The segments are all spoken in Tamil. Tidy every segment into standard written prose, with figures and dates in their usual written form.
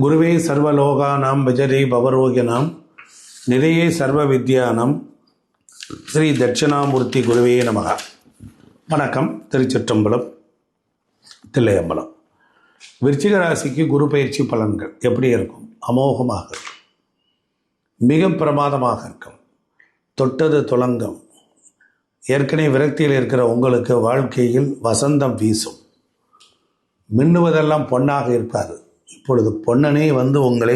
குருவே சர்வலோகானாம் பஜரே பவரோகிணாம் நிறையே சர்வ வித்யானம் ஸ்ரீ தட்சிணாமூர்த்தி குருவே நமக. வணக்கம். திருச்சிற்றம்பலம், தில்லையம்பலம். விருச்சிக ராசிக்கு குரு பயிற்சி பலன்கள் எப்படி இருக்கும்? அமோகமாக இருக்கும், மிக பிரமாதமாக இருக்கும். தொட்டது துலங்கம். ஏற்கனவே விரக்தியில் இருக்கிற உங்களுக்கு வாழ்க்கையில் வசந்தம் வீசும். மின்னுவதெல்லாம் பொன்னாக இருக்காது. இப்பொழுது பொன்னனே வந்து உங்களை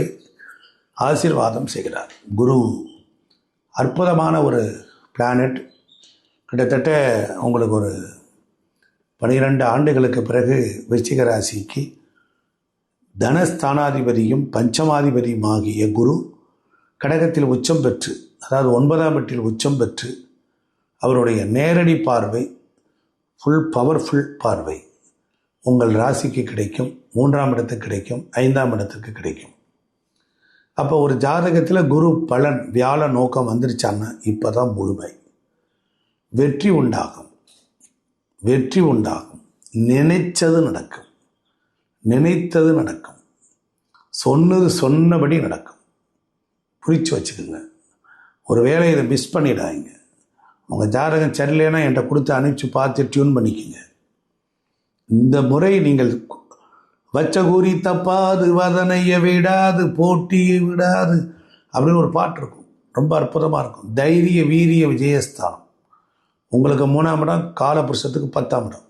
ஆசீர்வாதம் செய்கிறார். குரு அற்புதமான ஒரு பிளானட். கிட்டத்தட்ட உங்களுக்கு ஒரு 12 ஆண்டுகளுக்கு பிறகு விருச்சிக ராசிக்கு தனஸ்தானாதிபதியும் பஞ்சமாதிபதியுமாகிய குரு கடகத்தில் உச்சம் பெற்று, அதாவது 9ஆம் வீட்டில் உச்சம் பெற்று, அவருடைய நேரடி பார்வை, ஃபுல் பவர்ஃபுல் பார்வை உங்கள் ராசிக்கு கிடைக்கும். 3ஆம் இடத்துக்கு கிடைக்கும், 5ஆம் இடத்துக்கு கிடைக்கும். அப்போ ஒரு ஜாதகத்தில் குரு பலன் வியாழ நோக்கம் வந்துருச்சான்னா இப்போ தான் முழுமை. வெற்றி உண்டாகும், வெற்றி உண்டாகும். நினைச்சது நடக்கும், நினைத்தது நடக்கும், சொன்னது சொன்னபடி நடக்கும். புரிச்சு வச்சுக்கோங்க. ஒரு வேளை இதை மிஸ் பண்ணிடாதீங்க. உங்கள் ஜாதகம் சரியில்லைன்னா என்கிட்ட கொடுத்து அனுப்பிச்சு பார்த்து டியூன் பண்ணிக்கோங்க. இந்த முறை நீங்கள் வச்ச கூறி தப்பாது, வதனைய விடாது, போட்டியை விடாது அப்படின்னு ஒரு பாட்டு இருக்கும். ரொம்ப அற்புதமாக இருக்கும். தைரிய வீரிய விஜயஸ்தானம். உங்களுக்கு 3ஆம் இடம் காலபுருஷத்துக்கு 10ஆம் இடம்.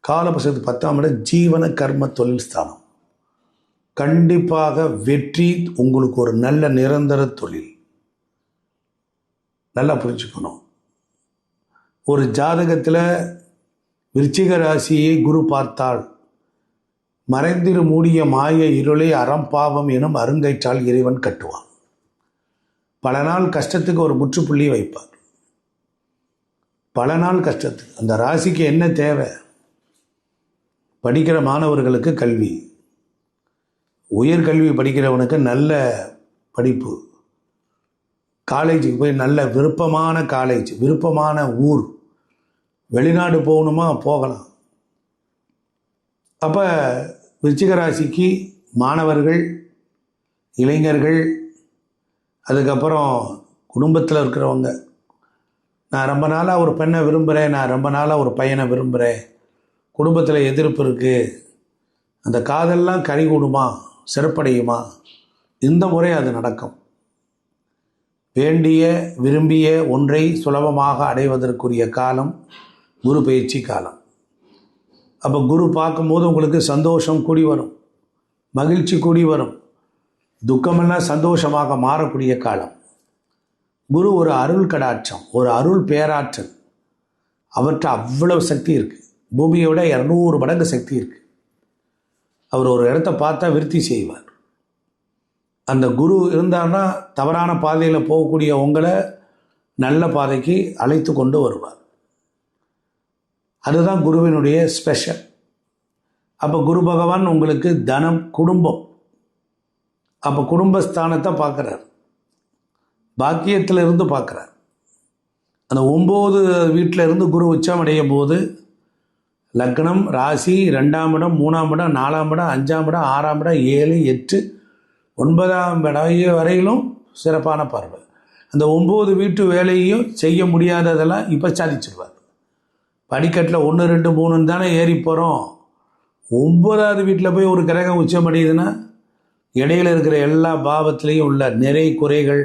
காலபுருஷத்துக்கு 10ஆம் இடம் ஜீவன கர்ம தொழில் ஸ்தானம். கண்டிப்பாக வெற்றி. உங்களுக்கு ஒரு நல்ல நிரந்தர தொழில். நல்லா புரிஞ்சுக்கணும். ஒரு ஜாதகத்தில் விருச்சிக ராசியை குரு பார்த்தால் மறைந்திரு மூடிய மாய இருளை அறம்பாவம் எனும் அருங்கயிற்றால் இறைவன் கட்டுவான். பல நாள் கஷ்டத்துக்கு ஒரு முற்றுப்புள்ளி வைப்பார். பல நாள் கஷ்டத்துக்கு அந்த ராசிக்கு என்ன தேவை? படிக்கிற மாணவர்களுக்கு கல்வி, உயர்கல்வி படிக்கிறவனுக்கு நல்ல படிப்பு, காலேஜுக்கு போய் நல்ல விருப்பமான காலேஜ், விருப்பமான ஊர், வெளிநாடு போகணுமா போகலாம். அப்போ விருச்சிக ராசிக்கு மாணவர்கள், இளைஞர்கள், அதுக்கப்புறம் குடும்பத்தில் இருக்கிறவங்க, நான் ரொம்ப நாளாக ஒரு பெண்ணை விரும்புகிறேன், நான் ரொம்ப நாளாக ஒரு பையனை விரும்புகிறேன், குடும்பத்தில் எதிர்ப்பு இருக்குது, அந்த காதெல்லாம் கறிகூடுமா, சிறப்படையுமா? இந்த முறை அது நடக்கும். வேண்டிய விரும்பிய ஒன்றை சுலபமாக அடைவதற்குரிய காலம் குரு பயிற்சி காலம். அப்போ குரு பார்க்கும்போது உங்களுக்கு சந்தோஷம் கூடி வரும், மகிழ்ச்சி கூடி வரும், துக்கமெல்லாம் சந்தோஷமாக மாறக்கூடிய காலம். குரு ஒரு அருள் கடாட்சம், ஒரு அருள் பேராற்றல். அவற்றை அவ்வளவு சக்தி இருக்குது. பூமியோட 200 மடங்கு சக்தி இருக்குது. அவர் ஒரு இடத்த பார்த்தா விருத்தி செய்வார். அந்த குரு இருந்தார்னா தவறான பாதையில் போகக்கூடிய உங்களை நல்ல பாதைக்கு அழைத்து கொண்டு வருவார். அதுதான் குருவினுடைய ஸ்பெஷல். அப்போ குரு பகவான் உங்களுக்கு தனம், குடும்பம், அப்போ குடும்பஸ்தானத்தை பார்க்குறார், பாக்கியத்தில் இருந்து பார்க்குறார். அந்த 9 வீட்டில் இருந்து குரு உச்சம் அடையும் போது லக்னம், ராசி, 2ஆம் இடம், 3ஆம் இடம், 4ஆம் இடம், 5ஆம் இடம், 6ஆம் இடம், 7, 8, 9ஆம் இடம் வரையிலும் சிறப்பான பார்வை. அந்த 9 வீட்டு வேலையையும் செய்ய முடியாததெல்லாம் இப்போ சாதிச்சிருவார். படிக்கட்டில் 1, 2, 3 தானே ஏறி போகிறோம். 9ஆவது வீட்டில் போய் ஒரு கிரகம் உச்சம் அடையுதுன்னா இடையில் இருக்கிற எல்லா பாவத்திலையும் உள்ள நிறை குறைகள்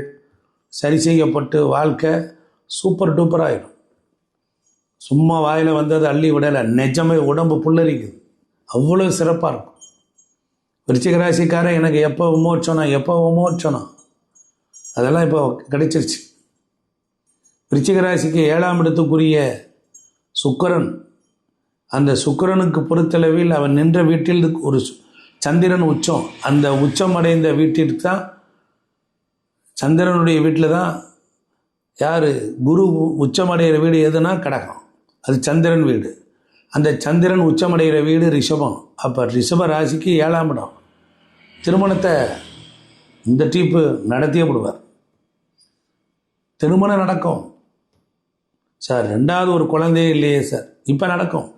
சரி செய்யப்பட்டு வாழ்க்கை சூப்பர் டூப்பர் ஆகிடும். சும்மா வாயில் வந்தது அள்ளி விடலை, நிஜமே உடம்பு புல்லரிக்குது. அவ்வளோ சிறப்பாக இருக்கும். விருச்சிக ராசிக்காரன் எனக்கு எப்போ விமோச்சனம் அதெல்லாம் இப்போ கிடைச்சிருச்சு. விருச்சிக ராசிக்கு 7ஆம் இடத்துக்குரிய சுக்கிரன், அந்த சுக்கிரனுக்கு பொறுத்தளவில் அவன் நின்ற வீட்டில் ஒரு சந்திரன் உச்சம், அந்த உச்சம் அடைந்த வீட்டிற்கு தான், சந்திரனுடைய வீட்டில் தான் யார் குரு உச்சமடைகிற வீடு எதுனா கடகம், அது சந்திரன் வீடு. அந்த சந்திரன் உச்சமடைகிற வீடு ரிஷபம். அப்போ ரிஷப ராசிக்கு 7ஆம் இடம். திருமணத்தை இந்த டீப்பு நடத்தியே விடுவார். திருமணம் நடக்கும் சார். 2வது ஒரு குழந்தையே இல்லையே சார். இப்போ நடக்கும்.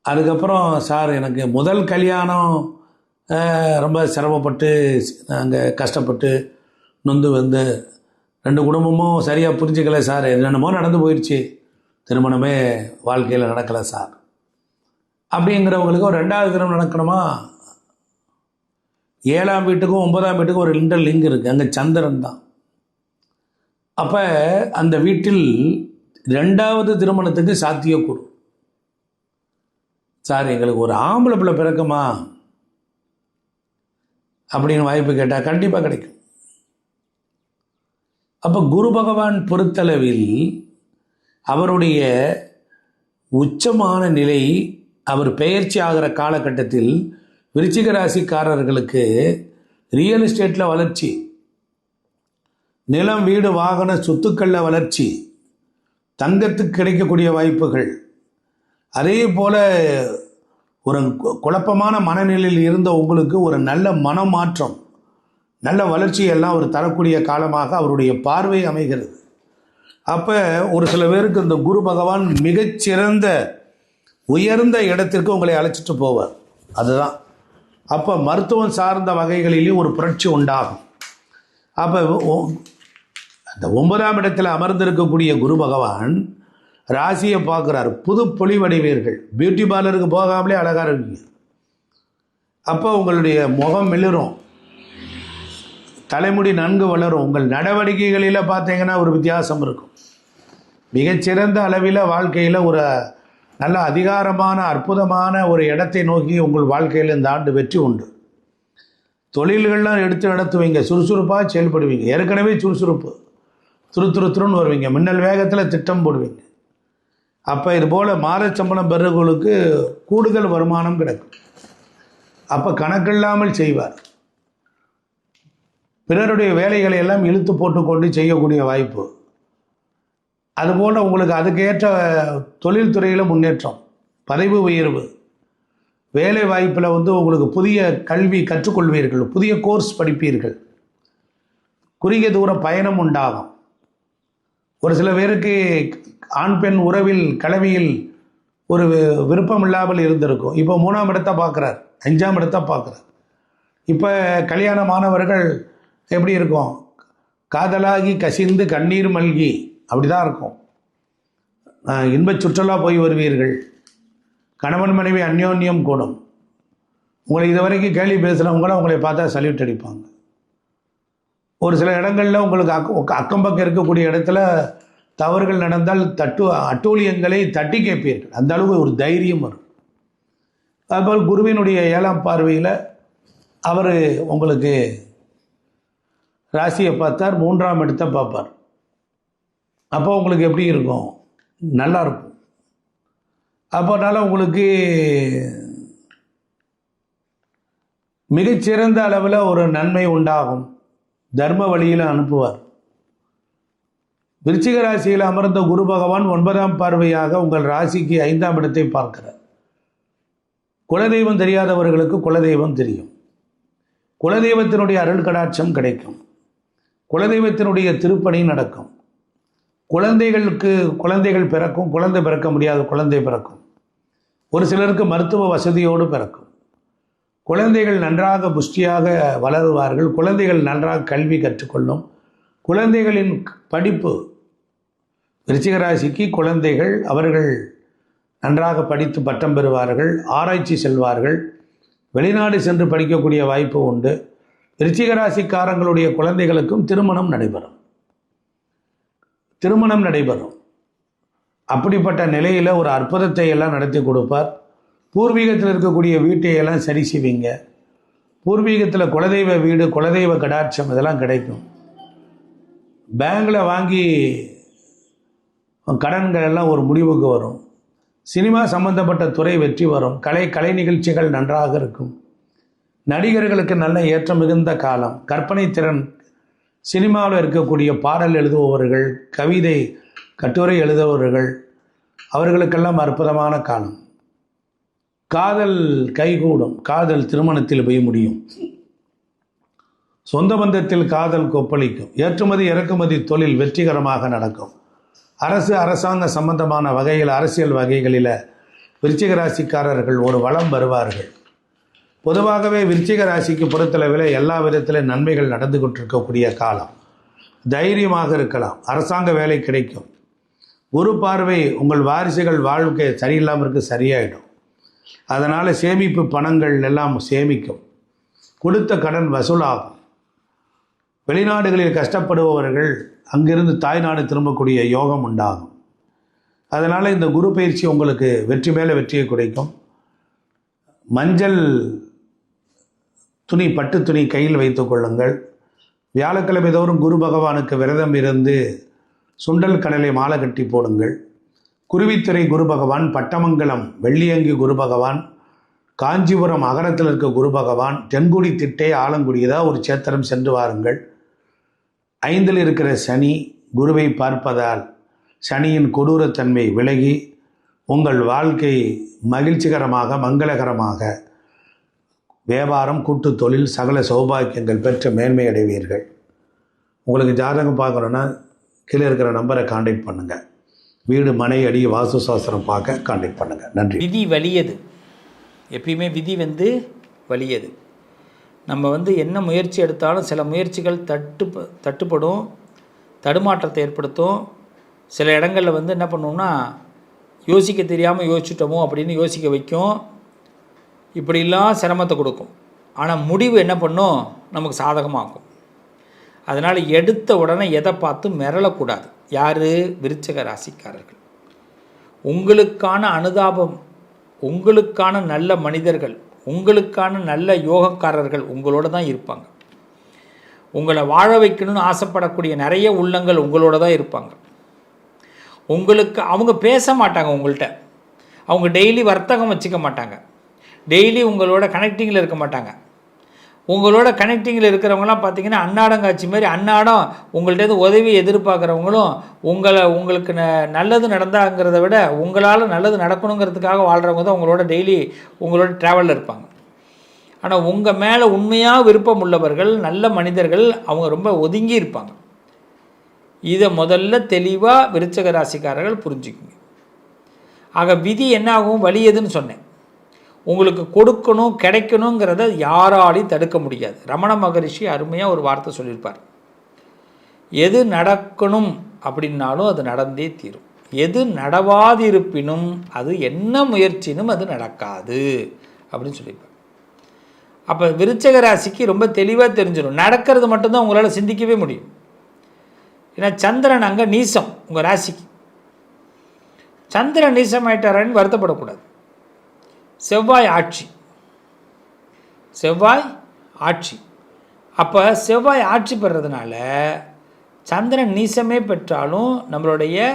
அதுக்கப்புறம் சார் எனக்கு முதல் கல்யாணம் ரொம்ப சிரமப்பட்டு நாங்கள் கஷ்டப்பட்டு நொந்து வந்து 2 குடும்பமும் சரியாக புரிஞ்சுக்கல சார், என்னென்னமோ நடந்து போயிடுச்சு, திருமணமே வாழ்க்கையில் நடக்கலை சார் அப்படிங்கிறவங்களுக்கு ஒரு 2வது திருமணம் நடக்கணுமா? 7ஆம் வீட்டுக்கும் 9ஆம் வீட்டுக்கும் ஒரு இன்டர் லிங்க் இருக்குது, அங்கே சந்திரன் தான். அப்போ அந்த வீட்டில் 2வது திருமணத்துக்கு சாத்தியக்கூறு. சார் எங்களுக்கு ஒரு ஆம்பளை பிள்ளை பிறக்குமா அப்படின்னு வாய்ப்பு கேட்டால் கண்டிப்பாக கிடைக்கும். அப்போ குரு பகவான் பொறுத்தளவில் அவருடைய உச்சமான நிலை, அவர் பெயர்ச்சி ஆகிற காலகட்டத்தில் விருச்சிக ராசிக்காரர்களுக்கு ரியல் எஸ்டேட்டில் வளர்ச்சி, நிலம் வீடு வாகன சொத்துக்களில் வளர்ச்சி, தங்கத்துக்கு கிடைக்கக்கூடிய வாய்ப்புகள், அதே போல் ஒரு குழப்பமான மனநிலையில் இருந்த உங்களுக்கு ஒரு நல்ல மனமாற்றம், நல்ல வளர்ச்சியெல்லாம் அவர் தரக்கூடிய காலமாக அவருடைய பார்வை அமைகிறது. அப்போ ஒரு சில பேருக்கு இந்த குரு பகவான் மிகச்சிறந்த உயர்ந்த இடத்திற்கு உங்களை அழைச்சிட்டு போவார். அதுதான் அப்போ மருத்துவம் சார்ந்த வகைகளிலேயும் ஒரு புரட்சி உண்டாகும். அப்போ அந்த 9ஆம் இடத்தில் அமர்ந்திருக்கக்கூடிய குரு பகவான் ராசியை பார்க்குறாரு. புது பொலிவடைவீர்கள், பியூட்டி பார்லருக்கு போகாமலே அழகாக இருப்பீங்க. அப்போ உங்களுடைய முகம் மிளிரும், தலைமுடி நன்கு வளரும், உங்கள் நடவடிக்கைகளில் பார்த்தீங்கன்னா ஒரு வித்தியாசம் இருக்கும். மிகச்சிறந்த அளவில் வாழ்க்கையில் ஒரு நல்ல அதிகாரமான அற்புதமான ஒரு இடத்தை நோக்கி உங்கள் வாழ்க்கையில் இந்த ஆண்டு வெற்றி உண்டு. தொழில்கள்லாம் எடுத்து நடத்துவீங்க, சுறுசுறுப்பாக செயல்படுவீங்க. ஏற்கனவே சுறுசுறுப்பு, துருத்துருன்னு வருவீங்க, மின்னல் வேகத்தில் திட்டம் போடுவீங்க. அப்போ இதுபோல் மாத சம்பளம் பெறுவர்களுக்கு கூடுதல் வருமானம் கிடைக்கும். அப்போ கணக்கில்லாமல் செய்வார். பிறருடைய வேலைகளை எல்லாம் இழுத்து போட்டுக்கொண்டு செய்யக்கூடிய வாய்ப்பு. அதுபோல் உங்களுக்கு அதுக்கேற்ற தொழில்துறையில் முன்னேற்றம், பதவி உயர்வு, வேலை வாய்ப்பில் உங்களுக்கு புதிய கல்வி கற்றுக்கொள்வீர்கள், புதிய கோர்ஸ் படிப்பீர்கள், குறுகிய தூர பயணம் உண்டாகும். ஒரு சில பேருக்கு ஆண் பெண் உறவில் கலவியில் ஒரு விருப்பம் இல்லாமல் இருந்திருக்கும். இப்போ 3ஆம் இடத்தை பார்க்குறார், 5ஆம் இடத்தை பார்க்குறார். இப்போ கல்யாணமானவர்கள் எப்படி இருக்கும்? காதலாகி கசிந்து கண்ணீர் மல்கி அப்படி தான் இருக்கும். இன்பச் சுற்றுலா போய் வருவீர்கள், கணவன் மனைவி அந்யோன்யம் கூடும். உங்களை இதுவரைக்கும் கேள்வி பேசுகிறவங்களும் உங்களை பார்த்தா சல்யூட் அடிப்பாங்க. ஒரு சில இடங்களில் உங்களுக்கு அக்கம் பக்கம் இருக்கக்கூடிய இடத்துல தவறுகள் நடந்தால் அட்டூழியங்களை தட்டி கேட்பீர்கள். அந்த அளவுக்கு ஒரு தைரியம் வரும். அதுபோல் குருவினுடைய 7ஆம் பார்வையில் அவர் உங்களுக்கு ராசியை பார்த்தார், 3ஆம் இடத்தை பார்ப்பார். அப்போ உங்களுக்கு எப்படி இருக்கும்? நல்லா இருக்கும். அப்போனால உங்களுக்கு மிகச்சிறந்த அளவில் ஒரு நன்மை உண்டாகும். தர்ம வழியில் அனுப்புவார். விருச்சிக ராசியில் அமர்ந்த குரு பகவான் 9ஆம் பார்வையாக உங்கள் ராசிக்கு 5ஆம் இடத்தை பார்க்கிறார். குலதெய்வம் தெரியாதவர்களுக்கு குலதெய்வம் தெரியும். குலதெய்வத்தினுடைய அருள் கடாட்சம் கிடைக்கும். குலதெய்வத்தினுடைய திருப்பணி நடக்கும். குழந்தைகள் பிறக்கும். குழந்தை பிறக்க முடியாத குழந்தை பிறக்கும். ஒரு சிலருக்கு மருத்துவ வசதியோடு பிறக்கும். குழந்தைகள் நன்றாக புஷ்டியாக வளருவார்கள். குழந்தைகள் நன்றாக கல்வி கற்றுக்கொள்ளும். குழந்தைகளின் படிப்பு, விருச்சிக ராசிக்கு குழந்தைகள் அவர்கள் நன்றாக படித்து பட்டம் பெறுவார்கள், ஆராய்ச்சி செல்வார்கள், வெளிநாடு சென்று படிக்கக்கூடிய வாய்ப்பு உண்டு. விருச்சிக ராசிக்காரங்களுடைய குழந்தைகளுக்கும் திருமணம் நடைபெறும். அப்படிப்பட்ட நிலையில் ஒரு அற்புதத்தை எல்லாம் நடத்தி கொடுப்பார். பூர்வீகத்தில் இருக்கக்கூடிய வீட்டையெல்லாம் சரி செய்வீங்க. பூர்வீகத்தில் குலதெய்வ வீடு, குலதெய்வ கடாட்சம் இதெல்லாம் கிடைக்கும். பேங்கில் வாங்கி கடன்கள் எல்லாம் ஒரு முடிவுக்கு வரும். சினிமா சம்பந்தப்பட்ட துறை வெற்றி வரும். கலை நிகழ்ச்சிகள் நன்றாக இருக்கும். நடிகர்களுக்கு நல்ல ஏற்றம் மிகுந்த காலம். கற்பனை திறன், சினிமாவில் இருக்கக்கூடிய பாடல் எழுதுபவர்கள், கவிதை கட்டுரை எழுதுபவர்கள், அவர்களுக்கெல்லாம் அற்புதமான காலம். காதல் கைகூடும். காதல் திருமணத்தில் போய் முடியும். சொந்த பந்தத்தில் காதல் கொப்பளிக்கும். ஏற்றுமதி இறக்குமதி தொழில் வெற்றிகரமாக நடக்கும். அரசாங்க சம்பந்தமான வகையில், அரசியல் வகைகளில் விருச்சிக ராசிக்காரர்கள் ஒரு வளம் வருவார்கள். பொதுவாகவே விருச்சிக ராசிக்கு பொறுத்தளவில் எல்லா விதத்திலும் நன்மைகள் நடந்து கொண்டிருக்கக்கூடிய காலம். தைரியமாக இருக்கலாம், அரசாங்க வேலை கிடைக்கும், குரு பார்வை உங்கள் வாரிசுகள் வாழ்க்கை சரியில்லாமல் இருக்க சரியாயிடும். அதனால் சேமிப்பு பணங்கள் எல்லாம் சேமிக்கும், கொடுத்த கடன் வசூலாகும். வெளிநாடுகளில் கஷ்டப்படுபவர்கள் அங்கிருந்து தாய்நாடு திரும்பக்கூடிய யோகம் உண்டாகும். அதனால் இந்த குரு பயிற்சி உங்களுக்கு வெற்றி மேலே வெற்றியை கிடைக்கும். மஞ்சள் துணி, பட்டு துணி கையில் வைத்து கொள்ளுங்கள். வியாழக்கிழமை தோறும் குரு பகவானுக்கு விரதம் இருந்து சுண்டல் கடலை மாலை கட்டி போடுங்கள். குருவித்துறை குரு பகவான், பட்டமங்கலம் வெள்ளியங்கி குரு பகவான், காஞ்சிபுரம் அகரத்தில் இருக்க குரு பகவான், தென்குடி திட்டை ஆலங்குடி ஏதாவது ஒரு சேத்திரம் சென்று வாருங்கள். 5ல் இருக்கிற சனி குருவை பார்ப்பதால் சனியின் கொடூரத்தன்மை விலகி உங்கள் வாழ்க்கை மகிழ்ச்சிகரமாக மங்களகரமாக வியாபாரம், கூட்டு தொழில், சகல சௌபாக்கியங்கள் பெற்று மேன்மை அடைவீர்கள். உங்களுக்கு ஜாதகம் பார்க்கணுன்னா கீழே இருக்கிற நம்பரை கான்டாக்ட் பண்ணுங்கள். வீடு, மனை, அடி, வாஸ்து சாஸ்திரம் பார்க்க கான்டாக்ட் பண்ணுங்கள். நன்றி. விதி வலியது, எப்பயுமே விதி வலியது. நம்ம என்ன முயற்சி எடுத்தாலும் சில முயற்சிகள் தட்டுப்படும், தடுமாற்றத்தை ஏற்படுத்தும். சில இடங்களில் என்ன பண்ணுவோம்னா யோசிக்க தெரியாமல் யோசிச்சிட்டோமோ அப்படின்னு யோசிக்க வைக்கும். இப்படிலாம் சிரமத்தை கொடுக்கும். ஆனால் முடிவு என்ன பண்ணும், நமக்கு சாதகமாகும். அதனால் எடுத்த உடனே எதை பார்த்து மிரளக்கூடாது. யார்? விருச்சிக ராசிக்காரர்கள். உங்களுக்கான அனுதாபம், உங்களுக்கான நல்ல மனிதர்கள், உங்களுக்கான நல்ல யோகக்காரர்கள் உங்களோட தான் இருப்பாங்க. உங்களை வாழ வைக்கணும்னு ஆசைப்படக்கூடிய நிறைய உள்ளங்கள் உங்களோட தான் இருப்பாங்க. உங்களுக்கு அவங்க பேச மாட்டாங்க, உங்கள்கிட்ட அவங்க டெய்லி வர்த்தகம் வச்சுக்க மாட்டாங்க, டெய்லி உங்களோட கனெக்டிங்கில் இருக்க மாட்டாங்க. உங்களோட கனெக்டிங்கில் இருக்கிறவங்களாம் பார்த்திங்கன்னா அன்னாடங்காட்சி மாதிரி அன்னாடம் உங்கள்கிட்ட உதவி எதிர்பார்க்குறவங்களும் உங்களுக்கு நல்லது நடந்தாங்கிறத விட உங்களால் நல்லது நடக்கணுங்கிறதுக்காக வாழ்கிறவங்க தான் உங்களோட டெய்லி உங்களோட ட்ராவலில் இருப்பாங்க. ஆனால் உங்கள் மேலே உண்மையாக விருப்பம் உள்ளவர்கள், நல்ல மனிதர்கள், அவங்க ரொம்ப ஒதுங்கி இருப்பாங்க. இதை முதல்ல தெளிவாக விருச்சிக ராசிக்காரர்கள் புரிஞ்சுக்குங்க. ஆக விதி என்ன ஆகும், வலியதுன்னு சொன்னேன். உங்களுக்கு கொடுக்கணும், கிடைக்கணுங்கிறத யாராலையும் தடுக்க முடியாது. ரமண மகரிஷி அருமையாக ஒரு வார்த்தை சொல்லியிருப்பார். எது நடக்கணும் அப்படின்னாலும் அது நடந்தே தீரும், எது நடவாதிருப்பினும் அது என்ன முயற்சினும் அது நடக்காது அப்படின்னு சொல்லியிருப்பார். அப்போ விருச்சிக ராசிக்கு ரொம்ப தெளிவாக தெரிஞ்சிடும், நடக்கிறது மட்டும்தான் உங்களால் சிந்திக்கவே முடியும். ஏன்னா சந்திரன் அங்கே நீசம், உங்கள் ராசிக்கு சந்திரன் நீசம் ஆயிட்டாரான்னு வருத்தப்படக்கூடாது. செவ்வாய் ஆட்சி, செவ்வாய் ஆட்சி. அப்போ செவ்வாய் ஆட்சி பெறதுனால சந்திரன் நீசமே பெற்றாலும் நம்மளுடைய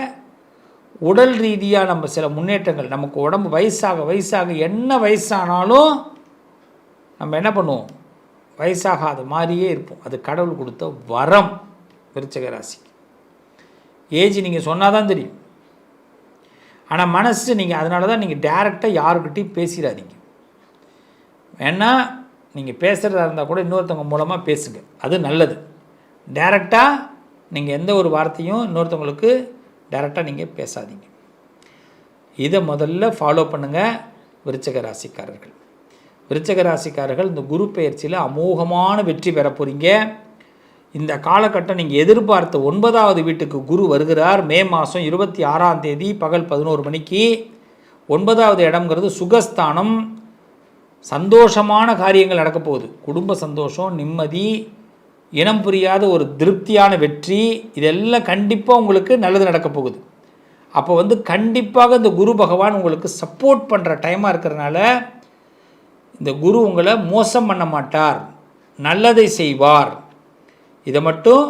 உடல் ரீதியாக நம்ம சில முன்னேற்றங்கள், நமக்கு உடம்பு வயசாக என்ன வயசானாலும் நம்ம என்ன பண்ணுவோம், வயசாகாத மாதிரியே இருப்போம். அது கடவுள் கொடுத்த வரம் விருச்சிக ராசிக்கு. ஏஜ் நீங்கள் சொன்னால் தான் தெரியும். ஆனால் மனசு நீங்கள், அதனால தான் நீங்கள் டைரெக்டாக யாருக்கிட்டையும் பேசிடாதீங்க. வேணா நீங்கள் பேசுகிறதா இருந்தால் கூட இன்னொருத்தவங்க மூலமாக பேசுங்க, அது நல்லது. டைரெக்டாக நீங்கள் எந்த ஒரு வார்த்தையும் இன்னொருத்தவங்களுக்கு டைரெக்டாக நீங்கள் பேசாதீங்க. இதை முதல்ல ஃபாலோ பண்ணுங்கள் விருச்சிக ராசிக்காரர்கள். விருச்சிக ராசிக்காரர்கள் இந்த குரு பெயர்ச்சியில் அமோகமான வெற்றி பெற போகிறீங்க. இந்த காலகட்டம் நீங்கள் எதிர்பார்த்த 9வது வீட்டுக்கு குரு வருகிறார். மே மாதம் 26ஆம் தேதி பகல் 11 மணிக்கு. 9வது இடம்ங்கிறது சுகஸ்தானம். சந்தோஷமான காரியங்கள் நடக்க போகுது. குடும்ப சந்தோஷம், நிம்மதி, இனம் புரியாத ஒரு திருப்தியான வெற்றி, இதெல்லாம் கண்டிப்பாக உங்களுக்கு நல்லது நடக்க போகுது. அப்போ கண்டிப்பாக இந்த குரு பகவான் உங்களுக்கு சப்போர்ட் பண்ணுற டைமாக இருக்கிறனால இந்த குரு உங்களை மோசம் பண்ண மாட்டார், நல்லதை செய்வார். இதை மட்டும்